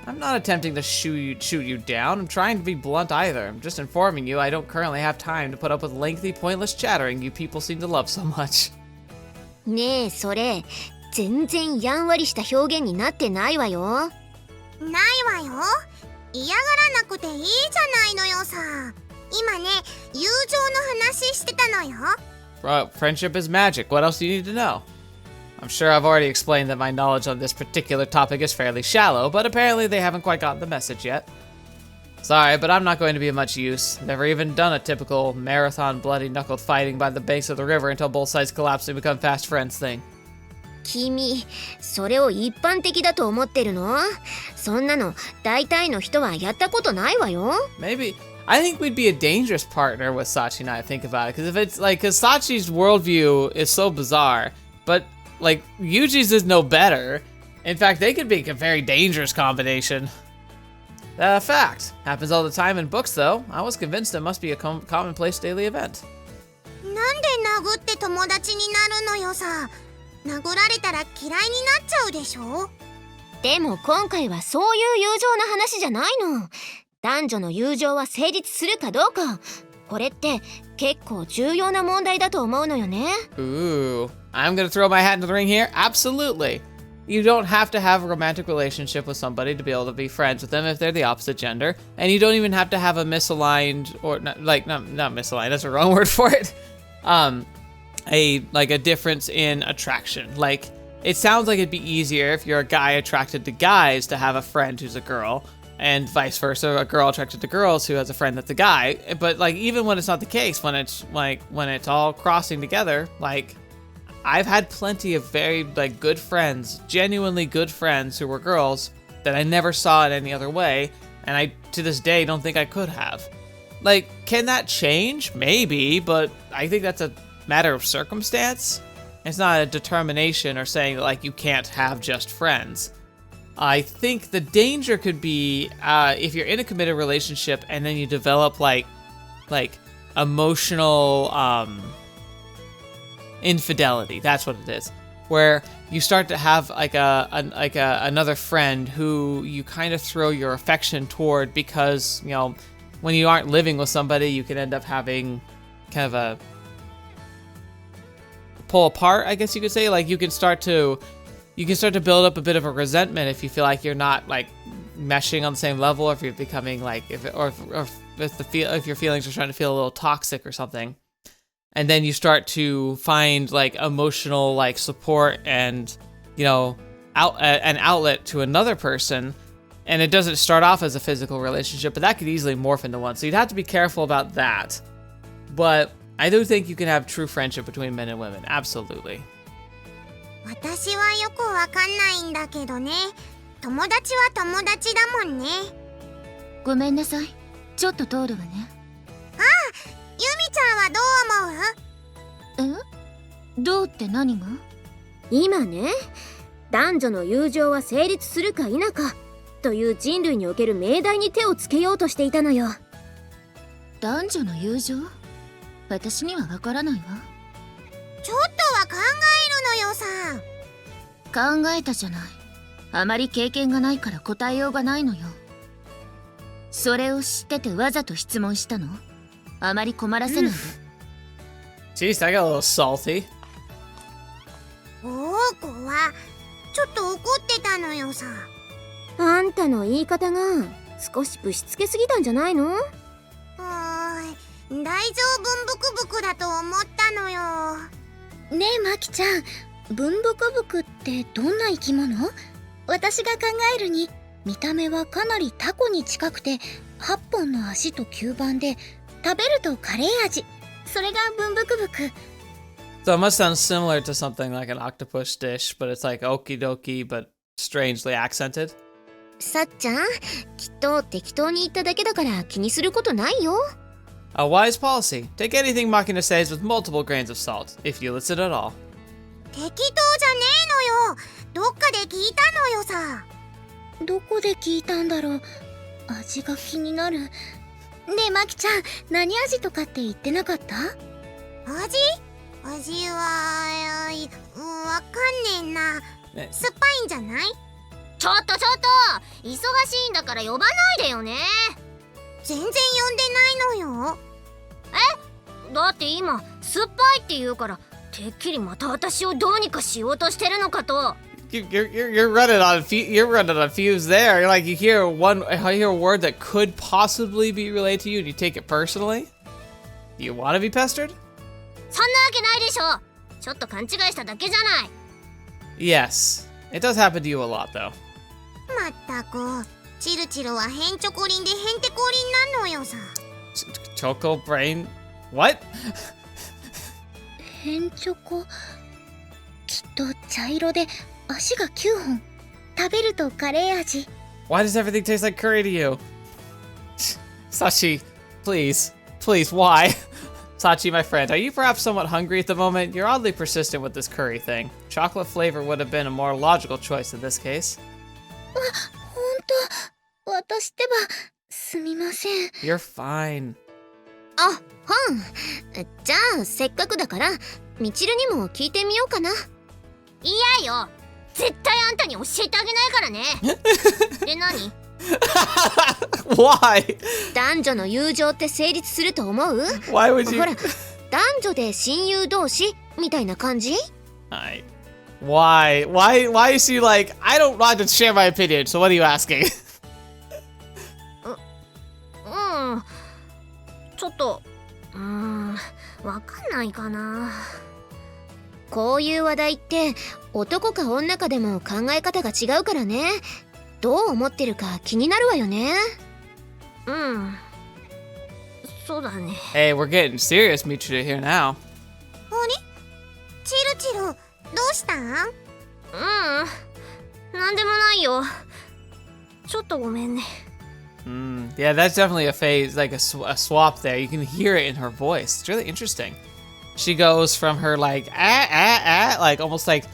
I'm not attempting to shoot you down. I'm trying to be blunt either. I'm just informing you I don't currently have time to put up with lengthy, pointless chattering you people seem to love so much. ねえ、それ、全然やんわりした表現になってないわよ。ないわよ。嫌がらなくていいじゃないのよさ。今ね、友情の話してたのよ。Friendship is magic. What else do you need to know? I'm sure I've already explained that my knowledge on this particular topic is fairly shallow, but apparently they haven't quite gotten the message yet. Sorry, but I'm not going to be of much use. Never even done a typical marathon bloody-knuckled fighting by the banks of the river until both sides collapse and become fast friends thing. 君、それを一般的だと思ってるの？そんなの大体の人はやったことないわよ。 Maybe. I think we'd be a dangerous partner with Sachi now I think about it. Because if it's like, because Sachi's worldview is so bizarre, but like Yuji's is no better. In fact, they could be a very dangerous combination. Fact. Happens all the time in books though. I was convinced it must be a commonplace daily event. なんで殴って友達になるのよさ。殴られたら嫌いになっちゃうでしょ。でも今回はそういう友情の話じゃないの。男女の友情は成立するかどうか。これって結構重要な問題だと思うのよね。 Ooh. I'm gonna throw my hat into the ring here. Absolutely. You don't have to have a romantic relationship with somebody to be able to be friends with them if they're the opposite gender. And you don't even have to have a misaligned, or not misaligned, that's the wrong word for it. A difference in attraction. Like, it sounds like it'd be easier if you're a guy attracted to guys to have a friend who's a girl, and vice versa, a girl attracted to girls who has a friend that's a guy. But like, even when it's not the case, when it's all crossing together, like, I've had plenty of very like good friends, genuinely good friends who were girls that I never saw it any other way, and I to this day don't think I could have. Like, can that change? Maybe, but I think that's a matter of circumstance. It's not a determination or saying that like you can't have just friends. I think the danger could be if you're in a committed relationship and then you develop like emotional infidelity. That's what it is. where you start to have like another friend who you kind of throw your affection toward, because you know when you aren't living with somebody, you can end up having kind of a pull apart, I guess you could say. Like you can start to build up a bit of a resentment if you feel like you're not like meshing on the same level, or if you're becoming like if your feelings are starting to feel a little toxic or something. And then you start to find like emotional like support and, you know, an outlet to another person. And it doesn't start off as a physical relationship, but that could easily morph into one. So you'd have to be careful about that. But I do think you can have true friendship between men and women. Absolutely. 私はよくわかんないんだけどね。友達は友達だもんね。ごめんなさい。ちょっと通るわね。ユミちゃんはどう思う？どうって何が？今ね、男女の友情は成立するか否かという人類における命題に手をつけようとしていたのよ。男女の友情？私にはわからないわ。ちょっとは考えるのよさ。考えたじゃない。あまり経験がないから答えようがないのよ。それを知っててわざと質問したの？あまり困らせないで。Jeez, I got a little salty. おー子はちょっと怒ってたのよさ。あんたの言い方が少しぶしつけすぎたんじゃないの？大丈夫ブクブクだと思ったのよ。ねえマキちゃん、ブンブクブクってどんな生き物？私が考えるに見た目はかなりタコに近くて8本の足と吸盤で食べるとカレー味。それがブンブクブク。 So it must sound similar to something like an octopus dish, but it's like okie dokie, but strangely accented. さっちゃん、きっと適当に言っただけだから気にすることないよ。A wise policy. Take anything Makina says with multiple grains of salt, if you listen at all. 適当じゃねえのよ。どっかで聞いたのよさ。どこで聞いたんだろう。味が気になる。ねえマキちゃん、何味とかって言ってなかった？味はわかんねえな。ね酸っぱいんじゃない？ちょっと忙しいんだから呼ばないでよね。全然呼んでないのよ。だって今酸っぱいって言うからてっきりまた私をどうにかしようとしてるのかと。You're running on fuse there. You're like you hear a word that could possibly be related to you, and you take it personally. You want to be pestered? そんなわけないでしょ。ちょっと勘違いしただけじゃない。Yes, it does happen to you a lot, though. まったくチルチルはヘンチョコリンでヘンテコリンなのよさ。Choco brain? What? ヘンチョコ。きっと茶色で足が9本。食べるとカレー味。 Why does everything taste like curry to you? Sachi, please, why? Sachi, my friend, are you perhaps somewhat hungry at the moment? You're oddly persistent with this curry thing. Chocolate flavor would have been a more logical choice in this case. ほんと、私ってば、すみません。 You're fine. あ、じゃあせっかくだからみちるにも聞いてみようかな。嫌よ、絶対あんたに教えてあげないからね。で何？ Why? 男女の友情って成立すると思う？ Why would you? ほら、男女で親友同士みたいな感じ？ Why is she like, I don't want to share my opinion, so what are you asking? ちょっとわかんないかな。こういう話題って男か女かでも考え方が違うからね。どう思ってるか気になるわよね。そうだね。 Hey, we're getting serious, Mitra here now. チルチルどうしたん？なんでもないよ。ちょっとごめんね。Yeah, that's definitely a phase, like a swap there. You can hear it in her voice. It's really interesting. She goes from her like like almost like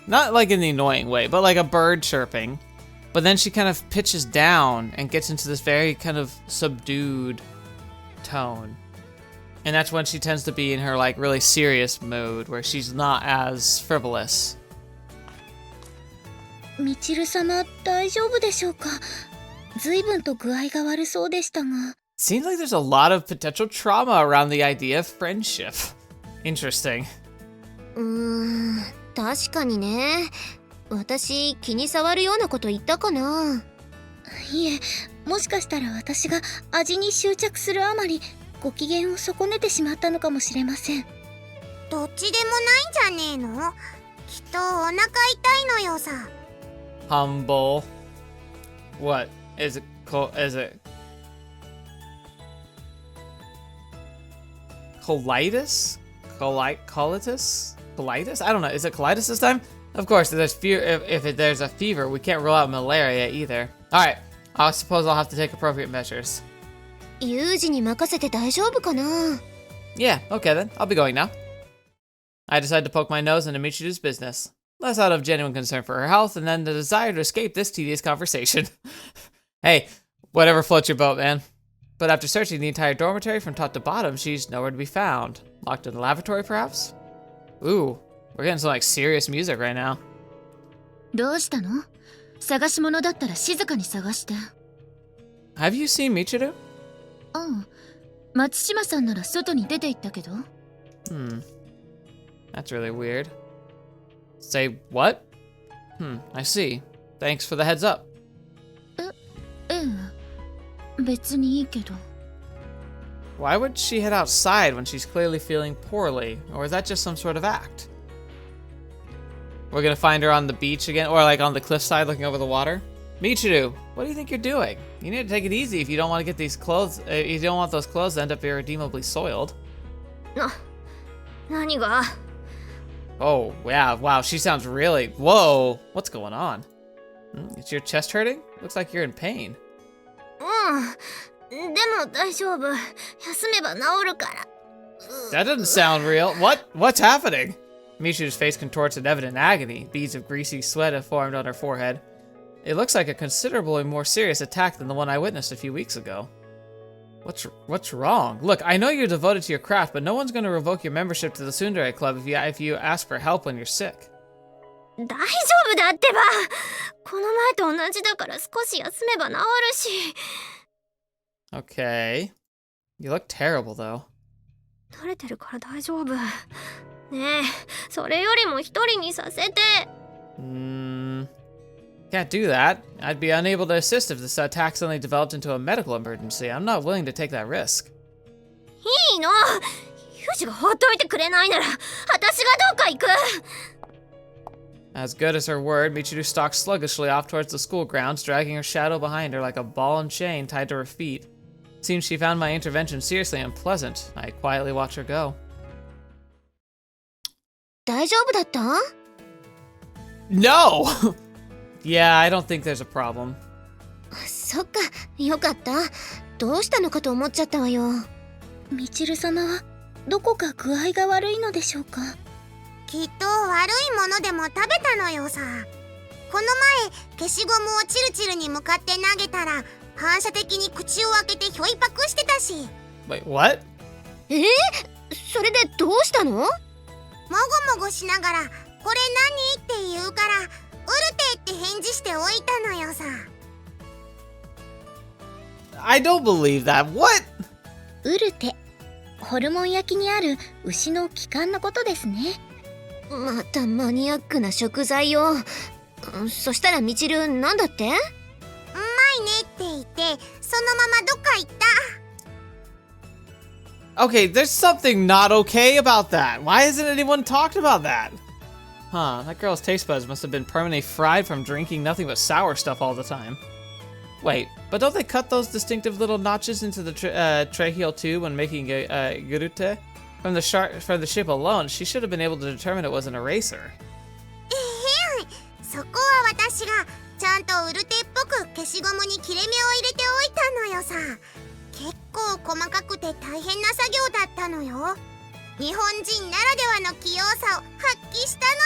not like in the annoying way, but like a bird chirping. But then she kind of pitches down and gets into this very kind of subdued tone. And that's when she tends to be in her like really serious mode where she's not as frivolous. みちる様、大丈夫でしょうか？随分と具合が悪そうでしたが。Seems like there's a lot of potential trauma around the idea of friendship. Interesting. 確かにね。私、気に障るようなこと言ったかな。いえ、もしかしたら私が味に執着するあまりご機嫌を損ねてしまったのかもしれません。どっちでもないんじゃねえの？きっとお腹痛いのよさ。Humble. What? Is it colitis? Colitis? I don't know. Is it colitis this time? Of course, if there's a fever, we can't rule out malaria either. Alright, I suppose I'll have to take appropriate measures. ユージに任せて大丈夫かな？ Yeah, okay then. I'll be going now. I decided to poke my nose into Michiru's business. Less out of genuine concern for her health, and then the desire to escape this tedious conversation. Hey, whatever floats your boat, man. But after searching the entire dormitory from top to bottom, she's nowhere to be found. Locked in the lavatory, perhaps? Ooh, we're getting some like serious music right now. どうしたの？探し物だったら静かに探して。Have you seen Michiru? うん。松島さんなら外に出て行ったけど。That's really weird. Say what? I see. Thanks for the heads up. ええ。別にいいけど。Why would she head outside when she's clearly feeling poorly? Or is that just some sort of act? We're gonna find her on the beach again, or like on the cliffside looking over the water? Michiru, what do you think you're doing? You need to take it easy if you don't want to get these clothes, you don't want those clothes to end up irredeemably soiled. 何が？ Oh, yeah, wow, she sounds really, whoa, what's going on? Is your chest hurting? Looks like you're in pain. でも大丈夫。休めば治るから。 That doesn't sound real. What's happening? Michiru's face contorts in evident agony. Beads of greasy sweat have formed on her forehead. It looks like a considerably more serious attack than the one I witnessed a few weeks ago. What's wrong? Look, I know you're devoted to your craft, but no one's going to revoke your membership to the Tsundere Club if you ask for help when you're sick. 大丈夫だってば。この前と同じだから少し休めば治るし。 Okay. You look terrible, though. 慣れてるから大丈夫。ねえ、それよりも一人にさせて。Can't do that. I'd be unable to assist if this attack suddenly developed into a medical emergency. I'm not willing to take that risk. いいの。ユージが放っといてくれないなら、私がどっか行く。 As good as her word, Michiru stalks sluggishly off towards the school grounds, dragging her shadow behind her like a ball and chain tied to her feet. Seems she found my intervention seriously unpleasant. I quietly watch her go. 大丈夫だった？ No! Yeah, I don't think there's a problem. そっか、よかった。どうしたのかと思っちゃったわよ。みちる様はどこか具合が悪いのでしょうか？きっと悪いものでも食べたのよさ。この前消しゴムをチルチルに向かって投げたら反射的に口を開けてひょいパクしてたし。 Wait, what? それでどうしたの？もごもごしながら「これ何?」って言うから「ウルテ」って返事しておいたのよさ。 I don't believe that. What? ウルテ、ホルモン焼きにある牛の気管のことですね。またマニアックな食材よ。そしたらみちるなんだって？うまいねって言ってそのままどっか行った。 Okay, there's something not okay about that. Why hasn't anyone talked about that? Huh, that girl's taste buds must have been permanently fried from drinking nothing but sour stuff all the time. Wait, but don't they cut those distinctive little notches into the tracheal tube when making a gurute? From the shape alone, she should have been able to determine it was an eraser. そこは私がちゃんとウルテっぽく消しゴムに切れ目を入れておいたのよさ。結構細かくて大変な作業だったのよ。日本人ならではの器用さを発揮したのよ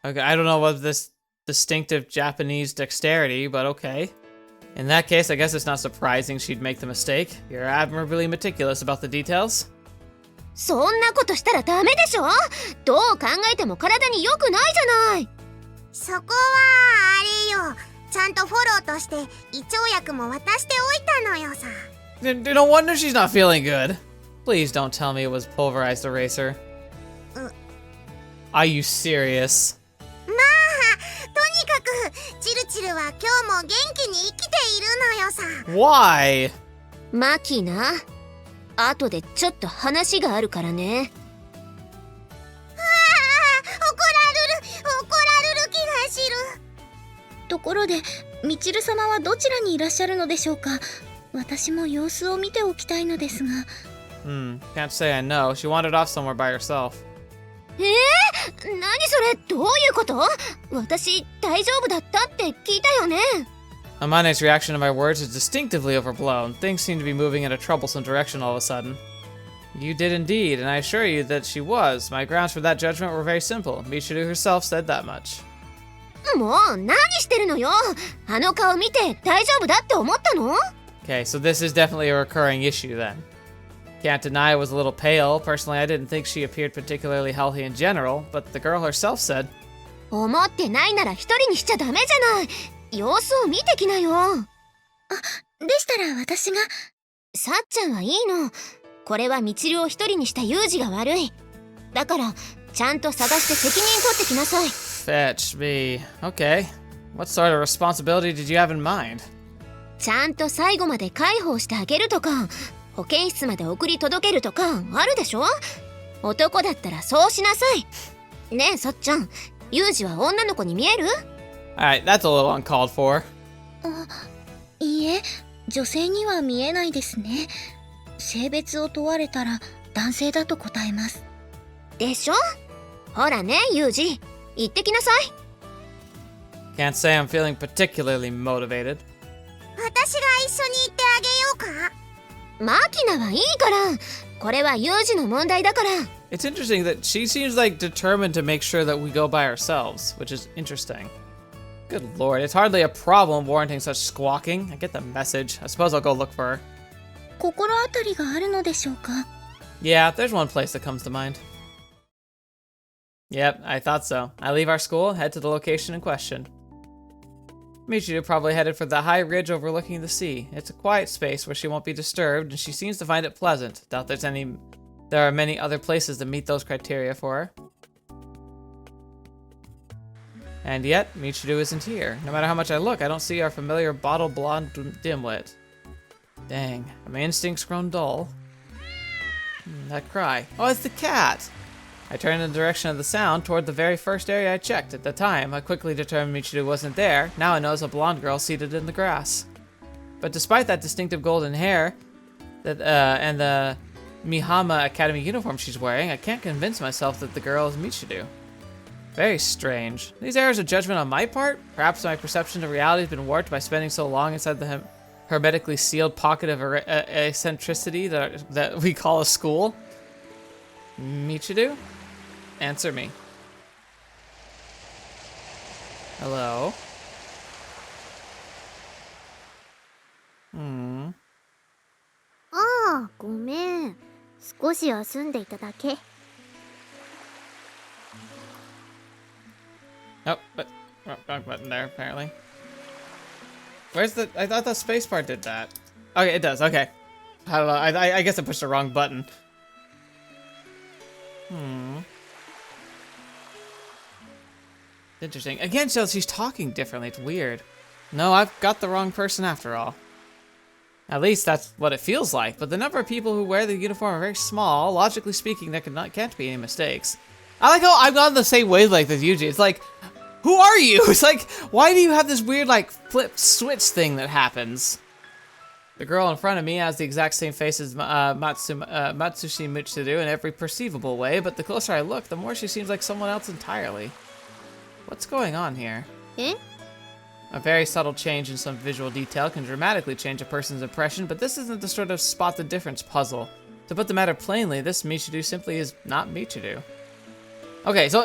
さ。 Okay, I don't know what this distinctive Japanese dexterity, but okay. In that case, I guess it's not surprising she'd make the mistake. You're admirably meticulous about the details. そんなことしたらダメでしょ。どう考えても体に良くないじゃない。そこはあれよ、ちゃんとフォローとして胃腸薬も渡しておいたのよさ。No wonder she's not feeling good. Please don't tell me it was pulverized eraser. Are you serious? まあとにかくチルチルは今日も元気に生きているのよさ。 Why? マキナ、後でちょっと話があるからね。怒られる気がする。ところでみちる様はどちらにいらっしゃるのでしょうか。私も様子を見ておきたいのですが。Can't say I know. She wandered off somewhere by herself. 何それ、どういうこと？私大丈夫だったって聞いたよね。Amane's reaction to my words is distinctively overblown. Things seem to be moving in a troublesome direction all of a sudden. You did indeed, and I assure you that she was. My grounds for that judgment were very simple. Michiru herself said that much. もう何してるのよ。あの顔見て大丈夫だって思ったの？ Okay, so this is definitely a recurring issue then. Can't deny I was a little pale. Personally, I didn't think she appeared particularly healthy in general, but the girl herself said, 思ってないなら一人にしちゃダメじゃない。様子を見てきなよ。でしたら私が。さっちゃんはいいの。これはみちるを一人にしたユージが悪い。だからちゃんと探して責任取ってきなさい。Fetch me. Okay. What sort of responsibility did you have in mind? ちゃんと最後まで介抱してあげるとか、保健室まで送り届けるとかあるでしょ。男だったらそうしなさい。ねえさっちゃん、ユージは女の子に見える？ Alright, that's a little uncalled for. いいえ、女性には見えないですね。性別を問われたら男性だと答えます。でしょ。ほらねユージ、行ってきなさい。 Can't say I'm feeling particularly motivated. 私が一緒に行ってあげようか。マキナはいいから。これはユージの問題だから。 It's interesting that she seems like determined to make sure that we go by ourselves, which is interesting. Good lord, it's hardly a problem warranting such squawking. I get the message. I suppose I'll go look for her. 心当たりがあるのでしょうか。 Yeah, there's one place that comes to mind. Yep, I thought so. I leave our school, head to the location in question. Michiru probably headed for the high ridge overlooking the sea. It's a quiet space where she won't be disturbed, and she seems to find it pleasant. Doubt there are many other places that meet those criteria for her. And yet, Michiru isn't here. No matter how much I look, I don't see our familiar bottle blonde dimwit. Dang, have my instincts grown dull? That cry. Oh, it's the cat! I turned in the direction of the sound toward the very first area I checked. At the time, I quickly determined Michiru wasn't there. Now I notice a blonde girl seated in the grass. But despite that distinctive golden hair and the Mihama Academy uniform she's wearing, I can't convince myself that the girl is Michiru. Very strange. These errors of judgment on my part? Perhaps my perception of reality has been warped by spending so long inside the hermetically sealed pocket of eccentricity that we call a school? Michiru? Answer me. Hello? ああ、ごめん。少し休んでいただけ。Oh, but wrong button there, apparently. Where's the... I thought the spacebar did that. Okay, it does, okay. I don't know, I guess I pushed the wrong button. Interesting. Again, so she's talking differently, it's weird. No, I've got the wrong person after all. At least that's what it feels like, but the number of people who wear the uniform are very small. Logically speaking, there can't be any mistakes. I like how I'm on the same wavelength as Yuji. It's like, who are you? It's like, why do you have this weird, like, flip switch thing that happens? The girl in front of me has the exact same face as Matsushi Michiru in every perceivable way, but the closer I look, the more she seems like someone else entirely. What's going on here? Eh? A very subtle change in some visual detail can dramatically change a person's impression, but this isn't the sort of spot the difference puzzle. To put the matter plainly, this Michiru simply is not Michiru. Okay, so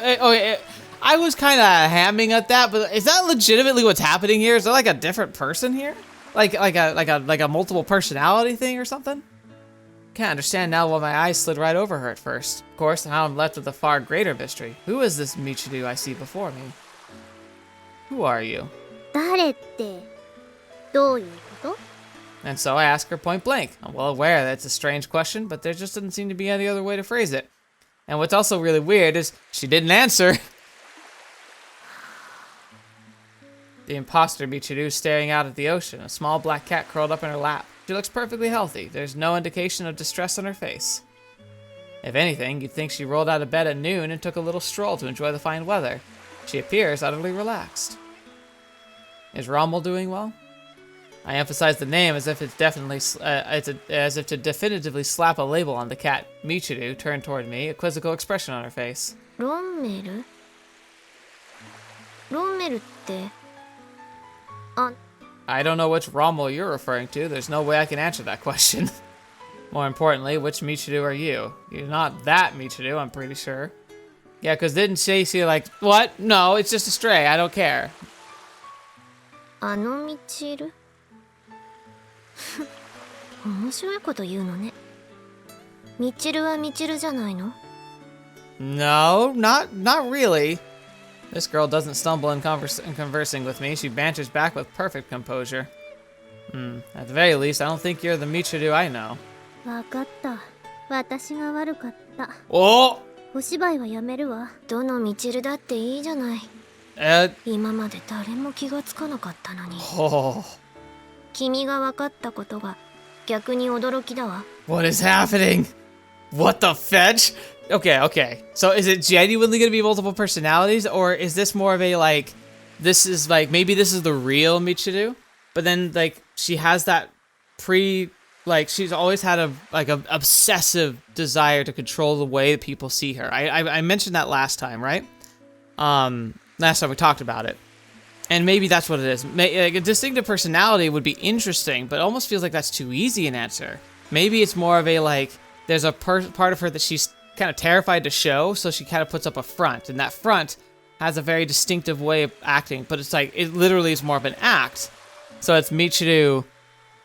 I was kind of hamming at that, but is that legitimately what's happening here? Is there like a different person here? Like a multiple personality thing or something? Can't understand now why my eyes slid right over her at first. Of course, now I'm left with a far greater mystery. Who is this Michiru I see before me? Who are you? 誰ってどういうこと？ And so I ask her point blank. I'm well aware that it's a strange question, but there just doesn't seem to be any other way to phrase it. And what's also really weird is she didn't answer. The imposter Michiru staring out at the ocean, a small black cat curled up in her lap. She looks perfectly healthy. There's no indication of distress on her face. If anything, you'd think she rolled out of bed at noon and took a little stroll to enjoy the fine weather. She appears utterly relaxed. Is Rommel doing well? I emphasize the name as if it's definitely as if to definitively slap a label on the cat. Michiru turned toward me, a quizzical expression on her face. ロンメル？ロンメルって。I don't know which Rommel you're referring to. There's no way I can answer that question. More importantly, which Michiru are you? You're not that Michiru, I'm pretty sure. Yeah, because didn't she like, what? No, it's just a stray. I don't care. あのミチル？面白いこと言うのね。ミチルはミチルじゃないの？ No, not really. This girl doesn't stumble in conversing with me. She banters back with perfect composure. At the very least, I don't think you're the Michiru I know. わかった。私が悪かった。Oh! お芝居はやめるわ。どのミチルだっていいじゃない。今まで誰も気がつかなかったのに。Oh. 君が分かったことが逆に驚きだわ。What is happening? What the fetch? Okay. So is it genuinely gonna be multiple personalities, or is this more of a like, this is like, maybe this is the real Michiru, but then like she has that like she's always had a obsessive desire to control the way that people see her. I mentioned that last time, right? Last time we talked about it. And maybe that's what it is. Like a distinctive personality would be interesting, but it almost feels like that's too easy an answer. Maybe it's more of a like, there's a part of her that she's kind of terrified to show, so she kind of puts up a front, and that front has a very distinctive way of acting, but it's like, it literally is more of an act. So it's Michiru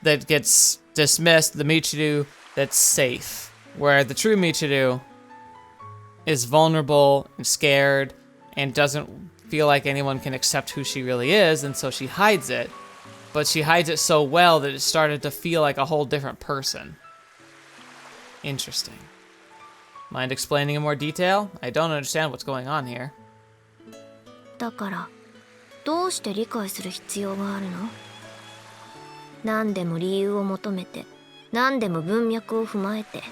that gets dismissed, the Michiru that's safe, where the true Michiru is vulnerable and scared and doesn't feel like anyone can accept who she really is, and so she hides it. But she hides it so well that it started to feel like a whole different person. Interesting. Mind explaining in more detail? I don't understand what's going on here. だからどうして理解する必要があるの？何でも理由を求めて、何でも文脈を踏まえて。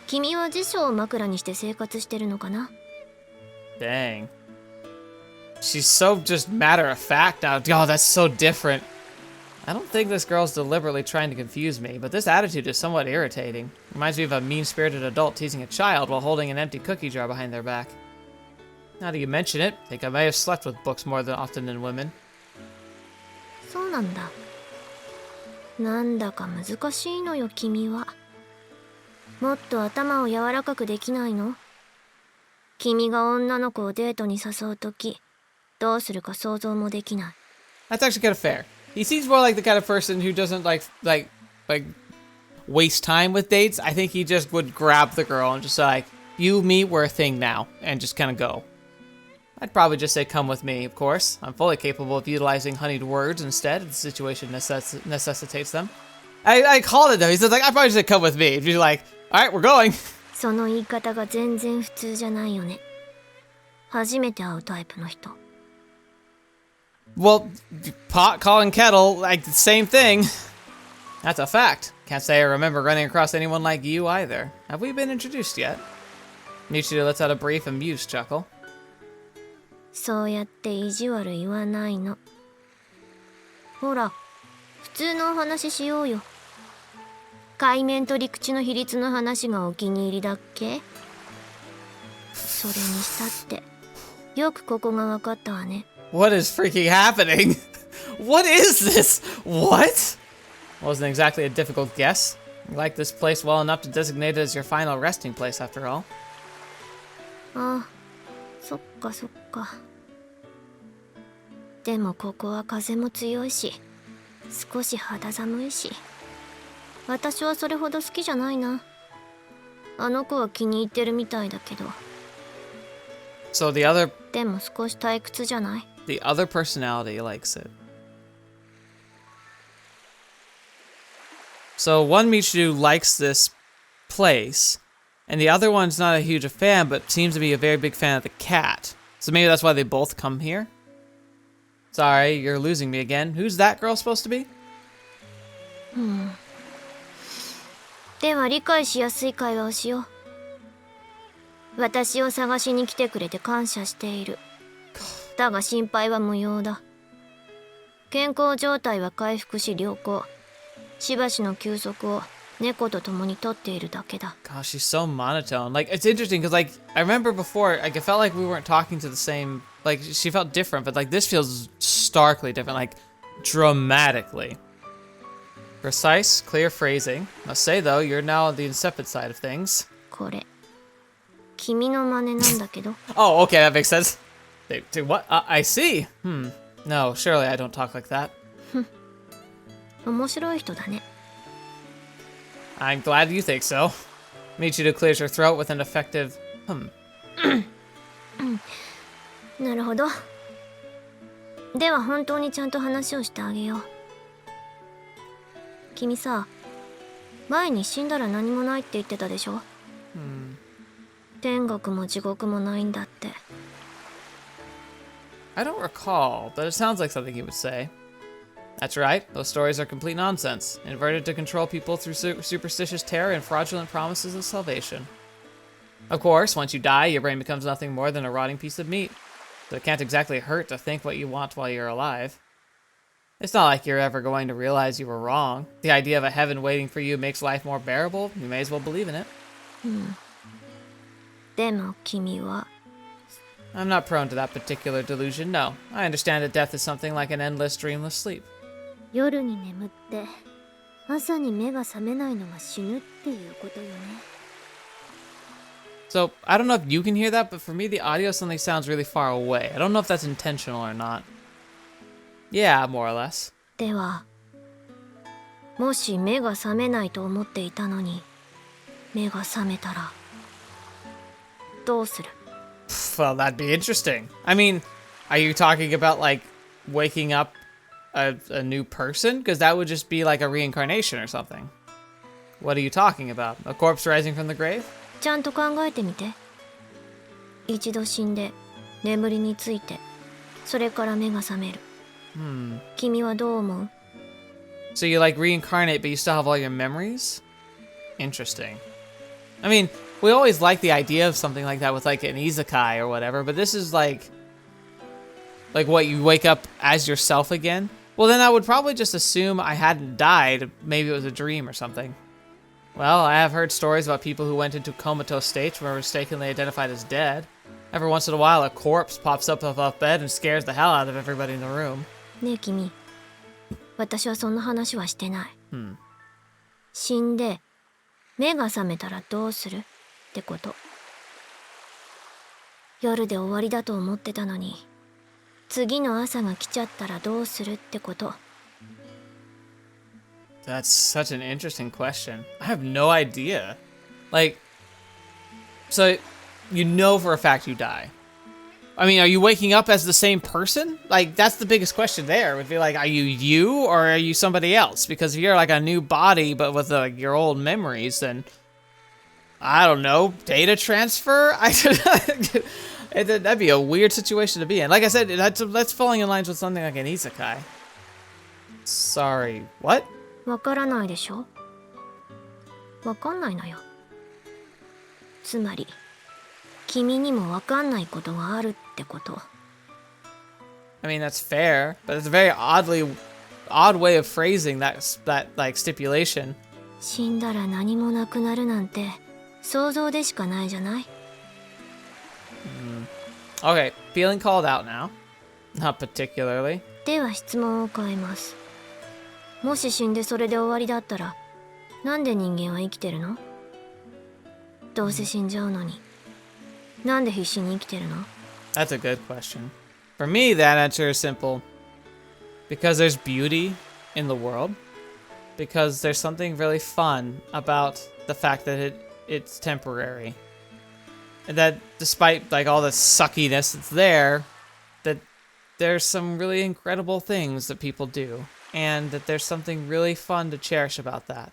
君は辞書を枕にして生活してるのかな？ Dang. She's so just matter of fact now. Oh, that's so different. I don't think this girl's deliberately trying to confuse me, but this attitude is somewhat irritating. Reminds me of a mean-spirited adult teasing a child while holding an empty cookie jar behind their back. Now that you mention it, I think I may have slept with books more often than women. そうなんだ。なんだか難しいのよ、君は。もっと頭を柔らかくできないの？君が女の子をデートに誘うとき、どうするか想像もできない。That's actually kind of fair. He seems more like the kind of person who doesn't like waste time with dates. I think he just would grab the girl and just like, you, me, we're a thing now, and just kind of go. I'd probably just say, come with me, of course. I'm fully capable of utilizing honeyed words instead if the situation necessitates them. I called it though. He says like, I'd probably just say, come with me. He'd be like, all right, we're going. その言い方が全然普通じゃないよね。初めて会うタイプの人。Well, pot calling kettle, like the same thing. That's a fact. Can't say I remember running across anyone like you either. Have we been introduced yet? Michiru lets out a brief, amused chuckle. そうやって意地悪言わないの。ほら、普通のお話しようよ。海面と陸地の比率の話がお気に入りだっけ？それにしたって、よくここが分かったわね。What is freaking happening? What is this? What? Wasn't exactly a difficult guess. You like this place well enough to designate it as your final resting place, after all. ああ、そっかそっか。でもここは風も強いし、少し肌寒いし。私はそれほど好きじゃないな。あの子は気に入ってるみたいだけど。 So the other でも少し退屈じゃない？ personality likes it. So one Michiru likes this place, and the other one's not a huge fan, but seems to be a very big fan of the cat. So maybe that's why they both come here? Sorry, you're losing me again. Who's that girl supposed to be? では理解しやすい会話をしよう。私を探しに来てくれて感謝している。だが心配は無用だ。健康状態は回復し良好。しばしの休息を猫と共にとっているだけだ。 Gosh, she's so monotone. Like, it's interesting because, like, I remember before, like, it felt like we weren't talking to the same, like, she felt different, but, like, this feels starkly different, like, dramatically. Precise, clear phrasing. Must say, though, you're now on the insipid side of things. これ君の真似なんだけど。 Oh, okay, that makes sense. Dude, what? I see. No, surely I don't talk like that. 面白い人だね。 I'm glad you think so. Michiru clears her throat with an effective hum. なるほど。では本当にちゃんと話をしてあげよう。君さ、前に死んだら何もないって言ってたでしょ。天国も地獄もないんだって。 I don't recall, but it sounds like something he would say. That's right, those stories are complete nonsense, inverted to control people through superstitious terror and fraudulent promises of salvation. Of course, once you die, your brain becomes nothing more than a rotting piece of meat, so it can't exactly hurt to think what you want while you're alive. It's not like you're ever going to realize you were wrong. The idea of a heaven waiting for you makes life more bearable. You may as well believe in it. でも君は I'm not prone to that particular delusion, no. I understand that death is something like an endless, dreamless sleep. 夜に眠って朝に目が覚めないのが死ぬっていうことよね。 So, I don't know if you can hear that, but for me, the audio suddenly sounds really far away. I don't know if that's intentional or not. Yeah, more or less. では、もし目が覚めないと思っていたのに、目が覚めたら、どうする？ Well, that'd be interesting. I mean, are you talking about, like, waking up a new person? Because that would just be like a reincarnation or something. What are you talking about? A corpse rising from the grave? ちゃんと考えてみて。一度死んで、眠りについて、それから目が覚める。君はどう思う？ So you, like, reincarnate, but you still have all your memories? Interesting. I mean, we always like the idea of something like that with, like, an isekai or whatever, but this is, like, what, you wake up as yourself again? Well, then I would probably just assume I hadn't died. Maybe it was a dream or something. Well, I have heard stories about people who went into comatose states were mistakenly identified as dead. Every once in a while, a corpse pops up off bed and scares the hell out of everybody in the room. ねえ君、私はそんな話はしてない。死んで目が覚めたらどうするってこと。夜で終わりだと思ってたのに、次の朝が来ちゃったらどうするってこと。 That's such an interesting question. I have no idea. Like, so you know for a fact you die. I mean, are you waking up as the same person? Like, that's the biggest question there. Would be like, are you or are you somebody else? Because if you're like a new body but with your old memories, then I don't know, data transfer? That'd be a weird situation to be in. Like I said, that's falling in lines with something like an isekai. Sorry, what? わからないでしょ？わかんないのよ。つまり、君にもわかんないことがあるってこと。I mean, that's fair, but it's a very odd way of phrasing that like stipulation. 死んだら何もなくなるなんて想像でしかないじゃない？ Okay, feeling called out now. Not particularly. では質問を変えます。もし死んでそれで終わりだったら、なんで人間は生きてるの？どうせ死んじゃうのに。なんで必死に生きてるの？ That's a good question. For me, that answer is simple. Because there's beauty in the world. because there's something really fun about the fact that it's temporary. And that despite like all the suckiness that's there, that there's some really incredible things that people do. And that there's something really fun to cherish about that.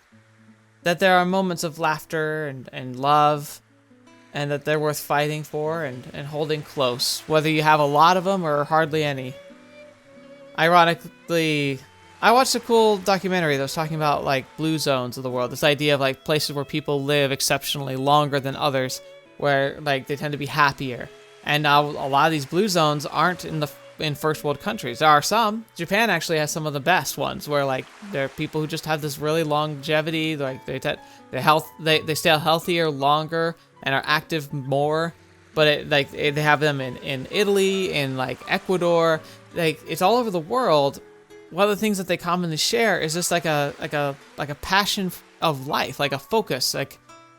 That there are moments of laughter and love, and that they're worth fighting for and holding close, whether you have a lot of them or hardly any. Ironically, I watched a cool documentary that was talking about like blue zones of the world, this idea of like places where people live exceptionally longer than others, where like they tend to be happier. And now a lot of these blue zones aren't in first world countries. There are some. Japan actually has some of the best ones, where like there are people who just have this really longevity, like they stay healthier longer and are active more. But they have them in Italy, in like Ecuador, like it's all over the world. One of the things that they commonly share is just like a passion of life, like a focus, like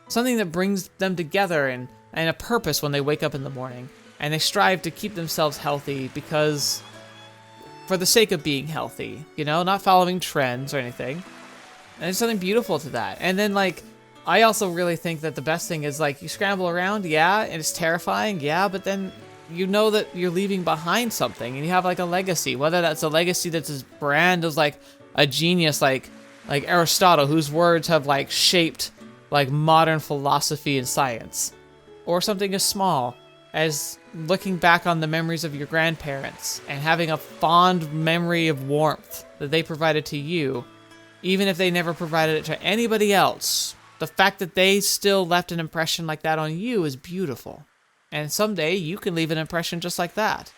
something that brings them together and a purpose when they wake up in the morning. And they strive to keep themselves healthy because, for the sake of being healthy, you know, not following trends or anything. And there's something beautiful to that. And then, like, I also really think that the best thing is, like, you scramble around, yeah, and it's terrifying, yeah, but then you know that you're leaving behind something and you have, like, a legacy. Whether that's a legacy that's as brand as, like, a genius like Aristotle, whose words have, like, shaped, like, modern philosophy and science. Or something as small as looking back on the memories of your grandparents and having a fond memory of warmth that they provided to you, even if they never provided it to anybody else. The fact that they still left an impression like that on you is beautiful. And someday you can leave an impression just like that.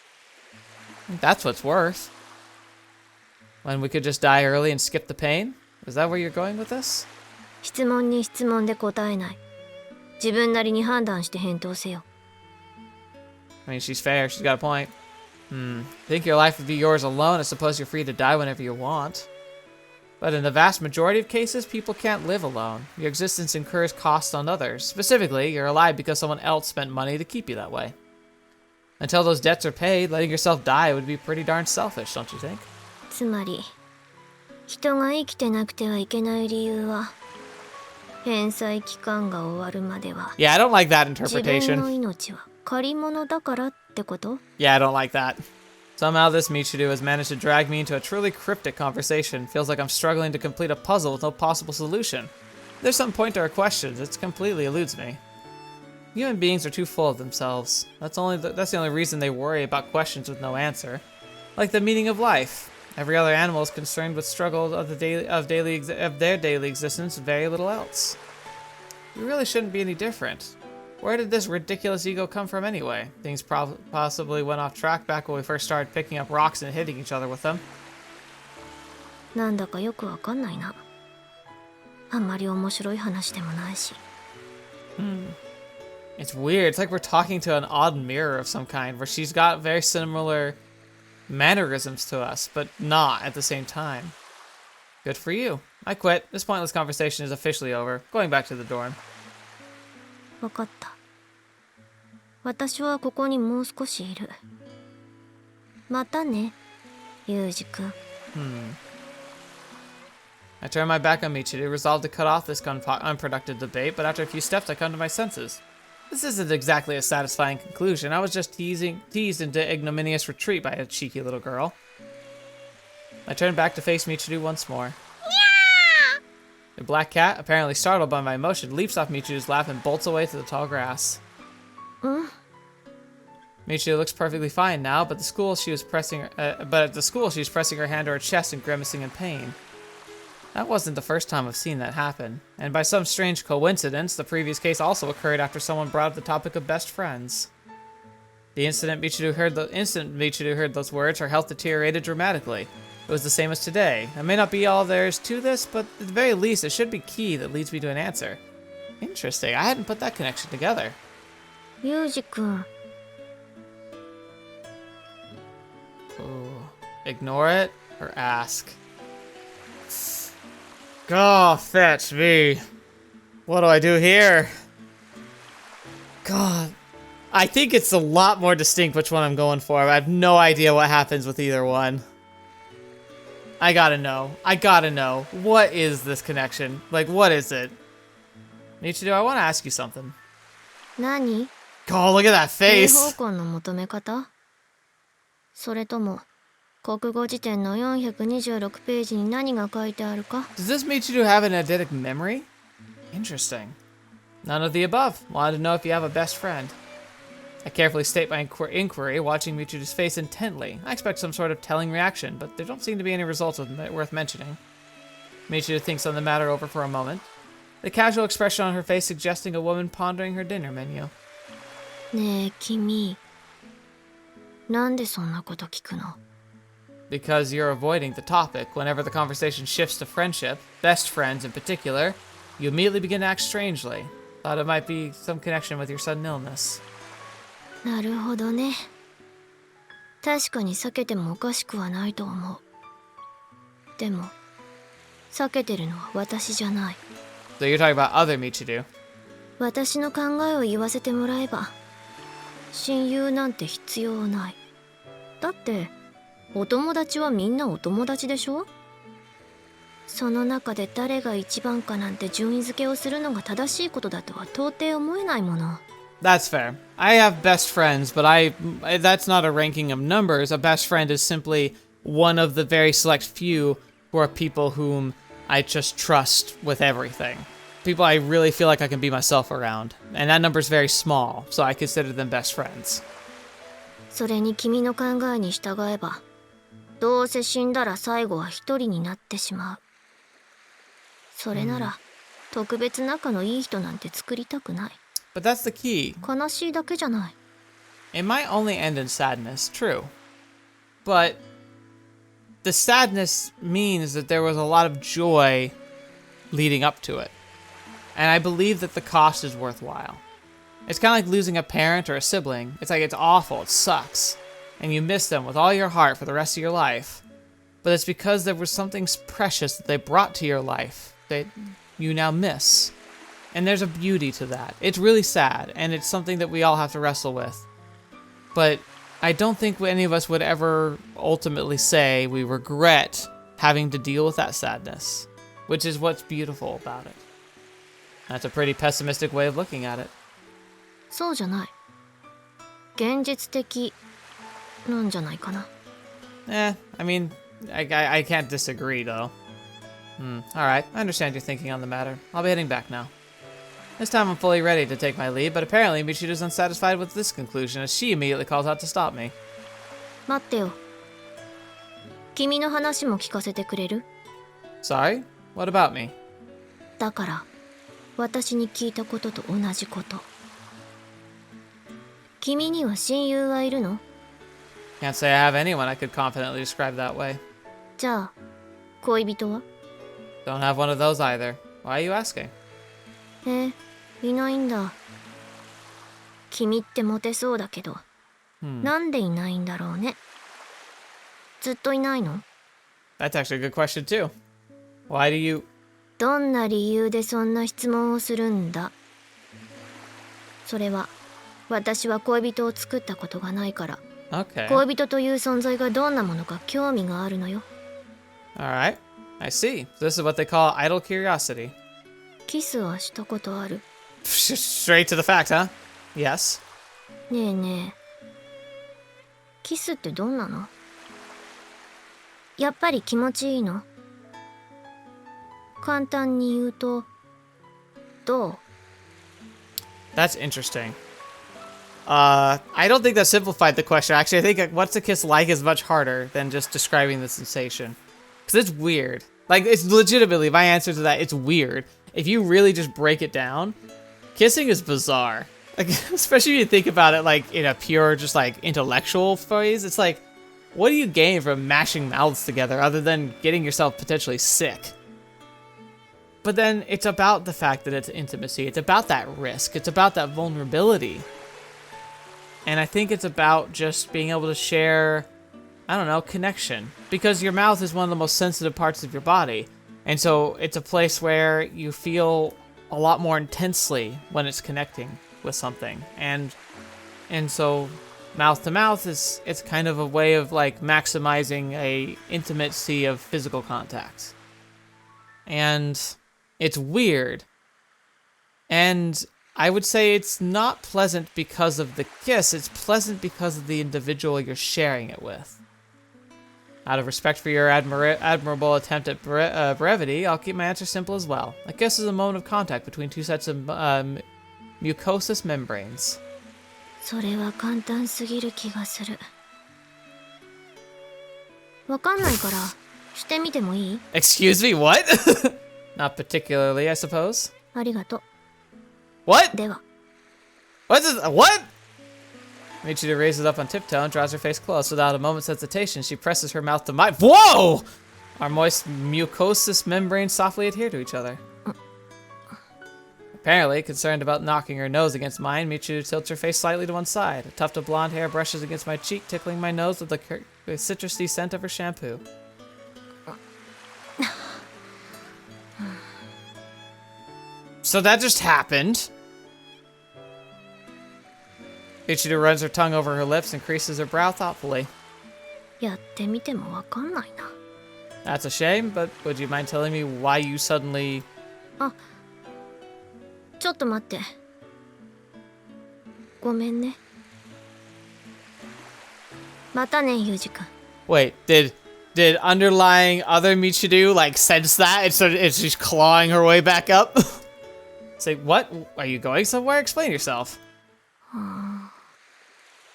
I think that's what's worth. When we could just die early and skip the pain? Is that where you're going with this? 質問に質問で答えない。自分なりに判断して返答せよ。I mean, she's fair. She's got a point. Think your life would be yours alone. I suppose you're free to die whenever you want. But in the vast majority of cases, people can't live alone. Your existence incurs costs on others. Specifically, you're alive because someone else spent money to keep you that way. Until those debts are paid, letting yourself die would be pretty darn selfish, don't you think? つまり、人が生きてなくてはいけない理由は、返済期間が終わるまでは、 Yeah, I don't like that 自分の interpretation. 命は借り物だからってこと？ Yeah, I don't like that. Somehow this Michiru has managed to drag me into a truly cryptic conversation. Feels like I'm struggling to complete a puzzle with no possible solution. There's some point to her questions. It completely eludes me. Human beings are too full of themselves. That's the only reason they worry about questions with no answer. Like the meaning of life. Every other animal is concerned with struggle of their daily existence, very little else. We really shouldn't be any different. Where did this ridiculous ego come from anyway? Things possibly went off track back when we first started picking up rocks and hitting each other with them. なんだかよくわかんないな。あんまり面白い話でもないし。It's weird. It's like we're talking to an odd mirror of some kind, where she's got very similar mannerisms to us, but not at the same time. Good for you. I quit. This pointless conversation is officially over. Going back to the dorm. わかった。私はここにもう少しいる。またね、ユージくん。I turn my back on Michiru, resolved to cut off this unproductive debate, but after a few steps I come to my senses. This isn't exactly a satisfying conclusion. I was just teased into ignominious retreat by a cheeky little girl. I turn back to face Michiru once more. The black cat, apparently startled by my emotion, leaps off Michiru's lap and bolts away to the tall grass. Michiru looks perfectly fine now, but at the school she was pressing her hand to her chest and grimacing in pain. That wasn't the first time I've seen that happen, and by some strange coincidence, the previous case also occurred after someone brought up the topic of best friends. The instant Michiru heard those words, her health deteriorated dramatically. It was the same as today. It may not be all there is to this, but at the very least, it should be key that leads me to an answer. Interesting. I hadn't put that connection together. ユージくん。 Ooh. Ignore it or ask? God, fetch me. What do I do here? God. I think it's a lot more distinct which one I'm going for. I have no idea what happens with either one. I gotta know. I gotta know. What is this connection? Like, what is it? Michiru, I want to ask you something. 何？ Oh, look at that 平 face. 方根の求め方？それとも国語辞典の426ページに何が書いてあるか？ Does this Michiru have an eidetic memory? Interesting. None of the above. Wanted to know if you have a best friend. I carefully state my inquiry, watching Michiru's face intently. I expect some sort of telling reaction, but there don't seem to be any results worth mentioning. Michiru thinks on the matter over for a moment, the casual expression on her face suggesting a woman pondering her dinner menu. ねえ君、なんでそんなこと聞くの？ Because you're avoiding the topic, whenever the conversation shifts to friendship, best friends in particular, you immediately begin to act strangely. Thought it might be some connection with your sudden illness. なるほどね。確かに避けてもおかしくはないと思う。でも、避けてるのは私じゃない。So you're talking about other Michiru. 私の考えを言わせてもらえば、親友なんて必要ない。だって、お友達はみんなお友達でしょ？その中で誰が一番かなんて順位付けをするのが正しいことだとは到底思えないもの。That's fair. I have best friends, but that's not a ranking of numbers. A best friend is simply one of the very select few who are people whom I just trust with everything. People I really feel like I can be myself around. And that number is very small, so I consider them best friends. それに君の考えに従えば、どうせ死んだら最後は一人になってしまう。それなら、特別仲のいい人なんて作りたくない。 But that's the key. 悲しいだけじゃない。 It might only end in sadness, true. But the sadness means that there was a lot of joy leading up to it. And I believe that the cost is worthwhile. It's kind of like losing a parent or a sibling. It's like it's awful, it sucks. And you miss them with all your heart for the rest of your life. But it's because there was something precious that they brought to your life that you now miss. And there's a beauty to that. It's really sad, and it's something that we all have to wrestle with. But I don't think any of us would ever ultimately say we regret having to deal with that sadness, which is what's beautiful about it. That's a pretty pessimistic way of looking at it. そうじゃない。現実的なんじゃないかな。I mean, I can't disagree, though. Alright, I understand your thinking on the matter. I'll be heading back now. This time I'm fully ready to take my leave, but apparently Michiru's unsatisfied with this conclusion as she immediately calls out to stop me. 待ってよ。君の話も聞かせてくれる？ Sorry? What about me? だから、私に聞いたことと同じこと。君には親友はいるの？ Can't say I have anyone I could confidently describe that way. じゃあ、恋人は？ Don't have one of those either. Why are you asking? いないんだ。君ってモテそうだけど、なんでいないんだろうね。ずっといないの？ That's actually a good question too. Why do you... どんな理由でそんな質問をするんだ？それは、私は恋人を作ったことがないから、Okay. 恋人という存在がどんなものか興味があるのよ。Alright. I see. This is what they call idle curiosity. キスはしたことある？ Straight to the fact, huh? Yes. ねえねえ。キスってどんなの？やっぱり気持ちいいの？簡単に言うと、どう？ That's interesting. I don't think that simplified the question. Actually, I think what's a kiss like is much harder than just describing the sensation. Because it's weird. Like, it's legitimately, my answer to that, it's weird. If you really just break it down, kissing is bizarre. Like, especially if you think about it, like, in a pure, just, like, intellectual phase. It's like, what do you gain from mashing mouths together other than getting yourself potentially sick? But then it's about the fact that it's intimacy. It's about that risk. It's about that vulnerability. And I think it's about just being able to share, I don't know, connection. Because your mouth is one of the most sensitive parts of your body. And so it's a place where you feel a lot more intensely when it's connecting with something. And so mouth to mouth it's kind of a way of like maximizing a intimacy of physical contact. And it's weird. And I would say it's not pleasant because of the kiss, it's pleasant because of the individual you're sharing it with. Out of respect for your admirable attempt at brevity, I'll keep my answer simple as well. A kiss is a moment of contact between two sets of mucosous membranes. それは簡単すぎる気がする。わかんないからしてみてもいい？ Excuse me, what? Not particularly, I suppose. ありがとう。 What? では。 What is what? Michiru raises up on tiptoe and draws her face close. Without a moment's hesitation, she presses her mouth to mine. Whoa! Our moist mucosous membranes softly adhere to each other. Apparently, concerned about knocking her nose against mine, Michiru tilts her face slightly to one side. A tuft of blonde hair brushes against my cheek, tickling my nose with the citrusy scent of her shampoo. So that just happened. Michiru runs her tongue over her lips and creases her brow thoughtfully. やってみてもわかんないな。 That's a shame, but would you mind telling me why you suddenly... あ、ちょっと待って。ごめんね。またね、ユージ君。 Wait, did underlying other Michiru like sense that? And so she's clawing her way back up? Say, what? Are you going somewhere? Explain yourself.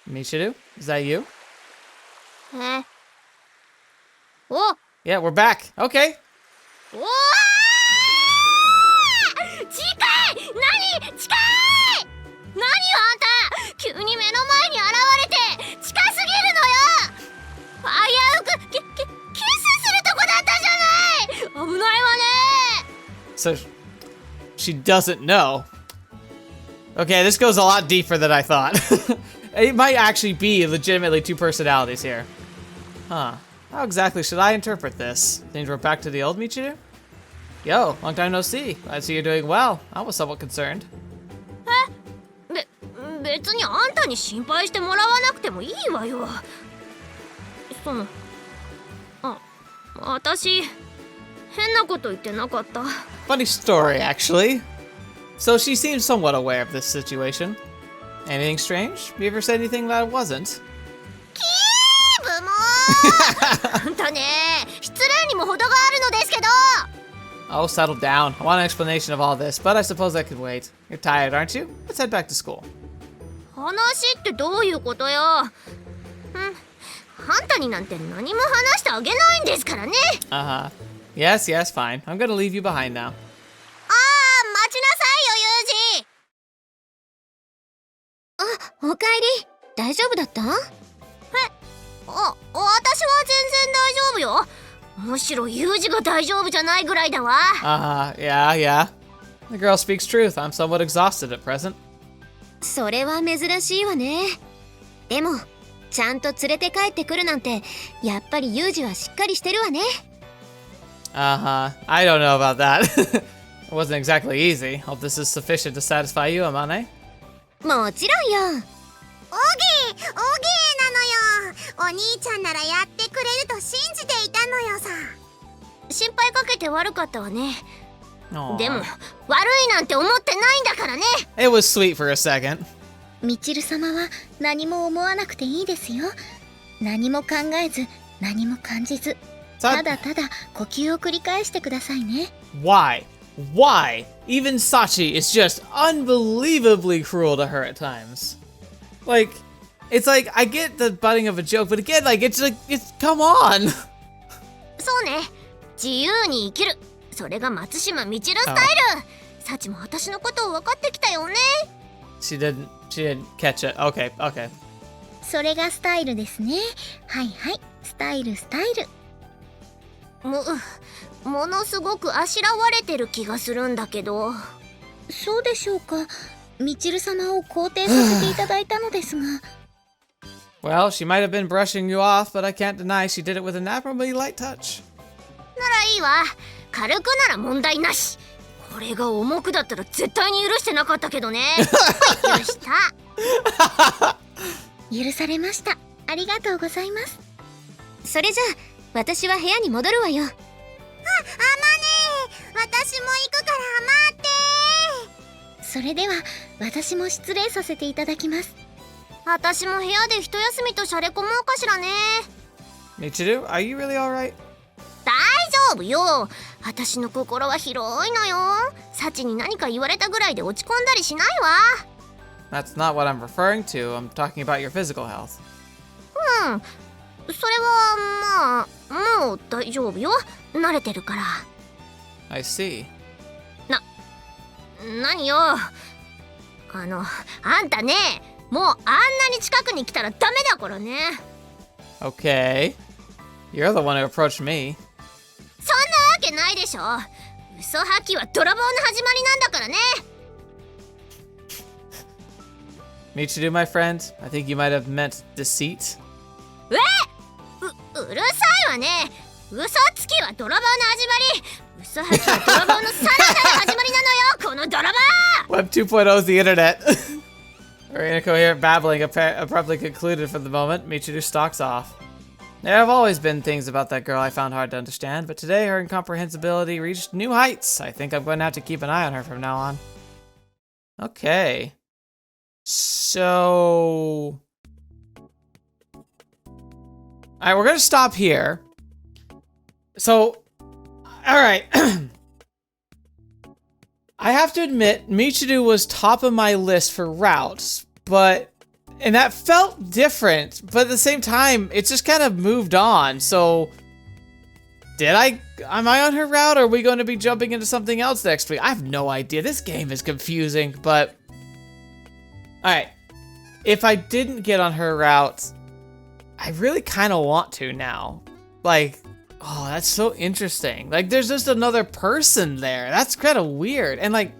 Michiru? Is that you? お Yeah, we're back. Okay. おー！近い！何？近い！何よあんた！急に目の前に現れて近すぎるのよ！危うくキスするとこだったじゃない！危ないわね！ So, she doesn't know. Okay, this goes a lot deeper than I thought. It might actually be legitimately two personalities here. Huh. How exactly should I interpret this? Seems we're back to the old Michiru? Yo, long time no see. I see you're doing well. I was somewhat concerned. 別にあんたに心配してもらわなくてもいいわよ。私変なこと言ってなかった。 Funny story, actually. So she seems somewhat aware of this situation. Anything strange? You ever said anything that wasn't? キーブもあんたね、失礼にも程があるのですけど。 Oh, settle down. I want an explanation of all this, but I suppose I could wait. You're tired, aren't you? Let's head back to school. 話ってどういうことよ。あんたになんて何も話してあげないんですからね。Uh-huh. Yes, fine. I'm gonna leave you behind now. 待ちなさいよ、ユージ。おかえり。大丈夫だった？私は全然大丈夫よ。むしろユージが大丈夫じゃないぐらいだわ。Yeah. The girl speaks truth. I'm somewhat exhausted at present. それは珍しいわね。でもちゃんと連れて帰ってくるなんてやっぱりユージはしっかりしてるわね。I don't know about that. It wasn't exactly easy. Hope this is sufficient to satisfy you, Amane. もちろんよ。オーゲーなのよ。お兄ちゃんならやってくれると信じていたのよさ。心配かけて悪かったわね。 Aw. でも悪いなんて思ってないんだからね。 It was sweet for a second. みちる様は何も思わなくていいですよ。何も考えず、何も感じず、ただただ呼吸を繰り返してくださいね。Why? Even Sachi is just unbelievably cruel to her at times. Like, it's like, I get the butting of a joke, but again, it's come on! そうね。自由に生きる。それが松島みちるスタイル。サチも私のことを分かってきたよね。She didn't catch it. Okay. それがスタイルですね。はい、スタイル。ものすごくあしらわれてる気がするんだけど。そうでしょうか。みちる様を肯定させていただいたのですが。Well, she might have been brushing you off, but I can't deny she did it with an admirably light touch. ならいいわ。軽くなら問題なし。これが重くだったら絶対に許してなかったけどね。許した。許されました。ありがとうございます。それじゃあ私は部屋に戻るわよ。あまねー、私も行くから待ってそれでは私も失礼させていただきます。ー。私も部屋で一休みとしゃれ込もうかしらね。Michiru, are you really alright? 大丈夫よ。私の心は広いのよ。サチに何か言われたぐらいで落ち込んだりしないわ。That's not what I'm referring to. I'm talking about your physical health. うん、それはまあもう大丈夫よ。慣れてるから。I see. 何よ。あんたね、もうあんなに近くに来たらダメだからね。Okay. You're the one who approached me. そんなわけないでしょ。嘘吐きは泥棒の始まりなんだからね。Michiru, my friend, I think you might have meant deceit. うるさいわね。嘘つきは泥棒の始まり。嘘吐きは泥棒のさらなる始まりなのよ、この泥棒。 Web 2.0 is the internet. Her incoherent babbling abruptly concluded for the moment. Michiru stalks off. There have always been things about that girl I found hard to understand, but today her incomprehensibility reached new heights. I think I'm going to have to keep an eye on her from now on. Okay. So... Alright, we're gonna stop here. So... Alright. I have to admit, Michiru was top of my list for routes, but... And that felt different, but at the same time, it just kind of moved on, so... Am I on her route, or are we going to be jumping into something else next week? I have no idea. This game is confusing, but... Alright. If I didn't get on her route, I really kind of want to now. Like, oh, that's so interesting. Like, there's just another person there. That's kind of weird. And like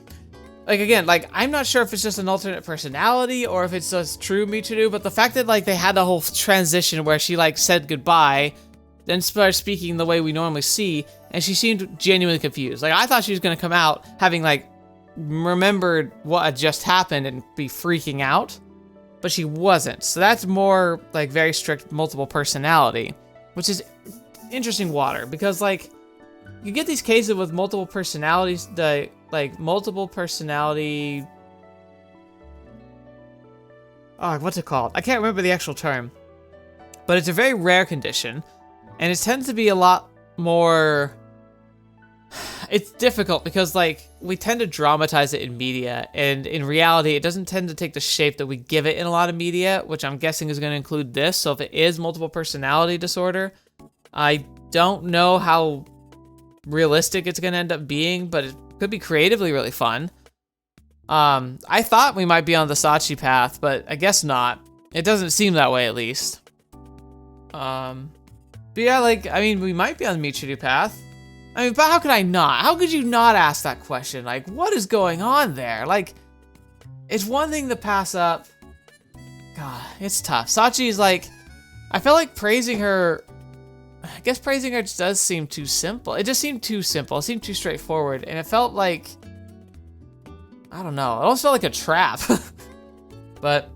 again, like, I'm not sure if it's just an alternate personality or if it's just true Michiru, but the fact that like they had the whole transition where she like said goodbye, then started speaking the way we normally see, and she seemed genuinely confused. Like, I thought she was gonna come out having like remembered what had just happened and be freaking out, but she wasn't. So that's more like very strict multiple personality, which is interesting water, because like you get these cases with multiple personalities, multiple personality, what's it called? I can't remember the actual term, but it's a very rare condition, and it tends to be a lot more... It's difficult because like we tend to dramatize it in media, and in reality it doesn't tend to take the shape that we give it in a lot of media, which I'm guessing is going to include this. So if it is multiple personality disorder, I don't know how realistic it's going to end up being, but it could be creatively really fun. I thought we might be on the Sachi path, but I guess not. It doesn't seem that way, at least. But yeah, like, I mean, we might be on the Michiru path. I mean, but how could I not? How could you not ask that question? Like, what is going on there? Like, it's one thing to pass up. God, it's tough. Sachi is like, I feel like praising her... I guess praising her just does seem too simple. It just seemed too simple. It seemed too straightforward. And it felt like... I don't know. It almost felt like a trap. But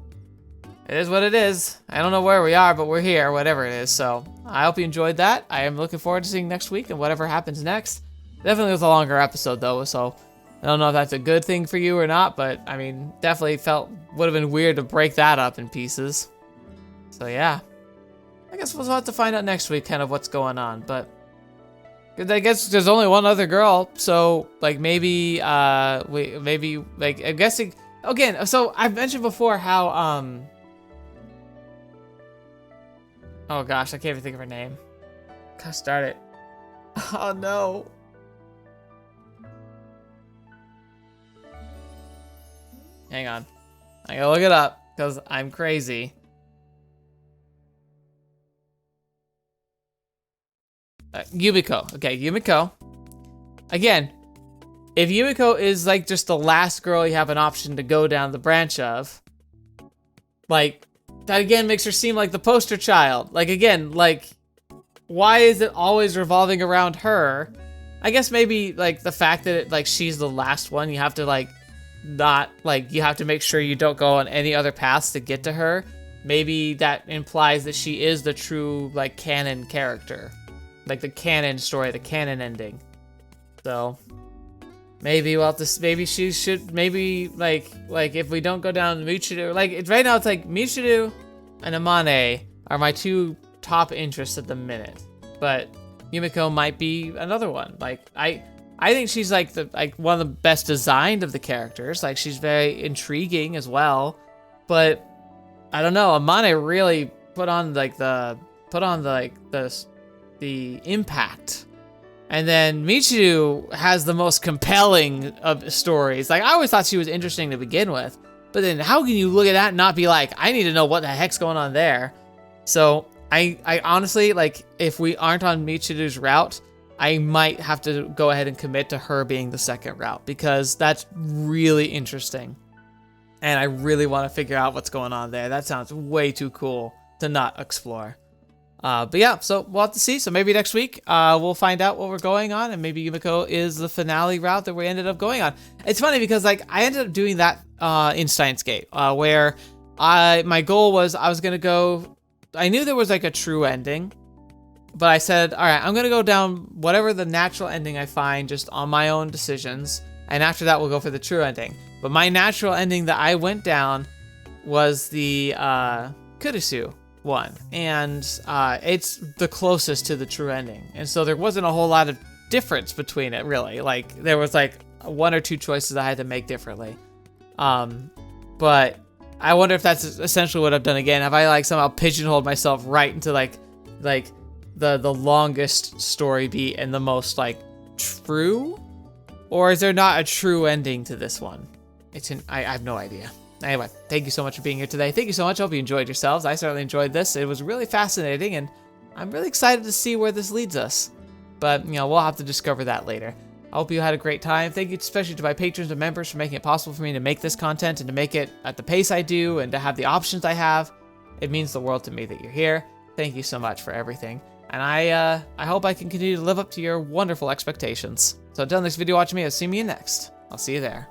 it is what it is. I don't know where we are, but we're here, whatever it is. So I hope you enjoyed that. I am looking forward to seeing next week and whatever happens next. Definitely was a longer episode, though. So I don't know if that's a good thing for you or not. But, I mean, definitely would have been weird to break that up in pieces. So, yeah. I guess we'll have to find out next week kind of what's going on, but I guess there's only one other girl, so like maybe like I'm guessing again. So I've mentioned before how oh gosh, I can't even think of her name. Gosh darn it. Oh no. Hang on, I gotta look it up because I'm crazy. Yumiko. Okay, Yumiko. Again, if Yumiko is like just the last girl you have an option to go down the branch of, like, that again makes her seem like the poster child. Like, again, like, why is it always revolving around her? I guess maybe, like, the fact that, like, she's the last one, you have to, like, not, like, you have to make sure you don't go on any other paths to get to her. maybe that implies that she is the true, like, canon character. Like, the canon story, the canon ending. So, maybe we'll have to, maybe she should, maybe, like, if we don't go down Michiru, like, right now it's like, Michiru and Amane are my two top interests at the minute. But Yumiko might be another one. Like, I think she's, like, one of the best designed of the characters. Like, she's very intriguing as well. But, I don't know, Amane really put on, the impact. And then Michiru has the most compelling of stories. Like, I always thought she was interesting to begin with, but then how can you look at that and not be like, I need to know what the heck's going on there? So I honestly, like, if we aren't on Michiru's route, I might have to go ahead and commit to her being the second route, because that's really interesting. And I really want to figure out what's going on there. That sounds way too cool to not explore. But yeah, so we'll have to see. So maybe next week we'll find out what we're going on, and maybe Yumiko is the finale route that we ended up going on. It's funny because, like, I ended up doing that in Steins Gate, where my goal was I was gonna go. I knew there was, like, a true ending, but I said, all right, I'm gonna go down whatever the natural ending I find just on my own decisions, and after that we'll go for the true ending. But my natural ending that I went down was the Kurisu one, and it's the closest to the true ending, and so there wasn't a whole lot of difference between it, really. Like, there was like one or two choices I had to make differently, but I wonder if that's essentially what I've done again. Have I, like, somehow pigeonholed myself right into like the longest story beat and the most, like, true, or is there not a true ending to this one? I have no idea. Anyway, thank you so much for being here today. Thank you so much. I hope you enjoyed yourselves. I certainly enjoyed this. It was really fascinating, and I'm really excited to see where this leads us. But, you know, we'll have to discover that later. I hope you had a great time. Thank you especially to my patrons and members for making it possible for me to make this content and to make it at the pace I do and to have the options I have. It means the world to me that you're here. Thank you so much for everything. And I hope I can continue to live up to your wonderful expectations. So until next video watching me, I'll see you next. I'll see you there.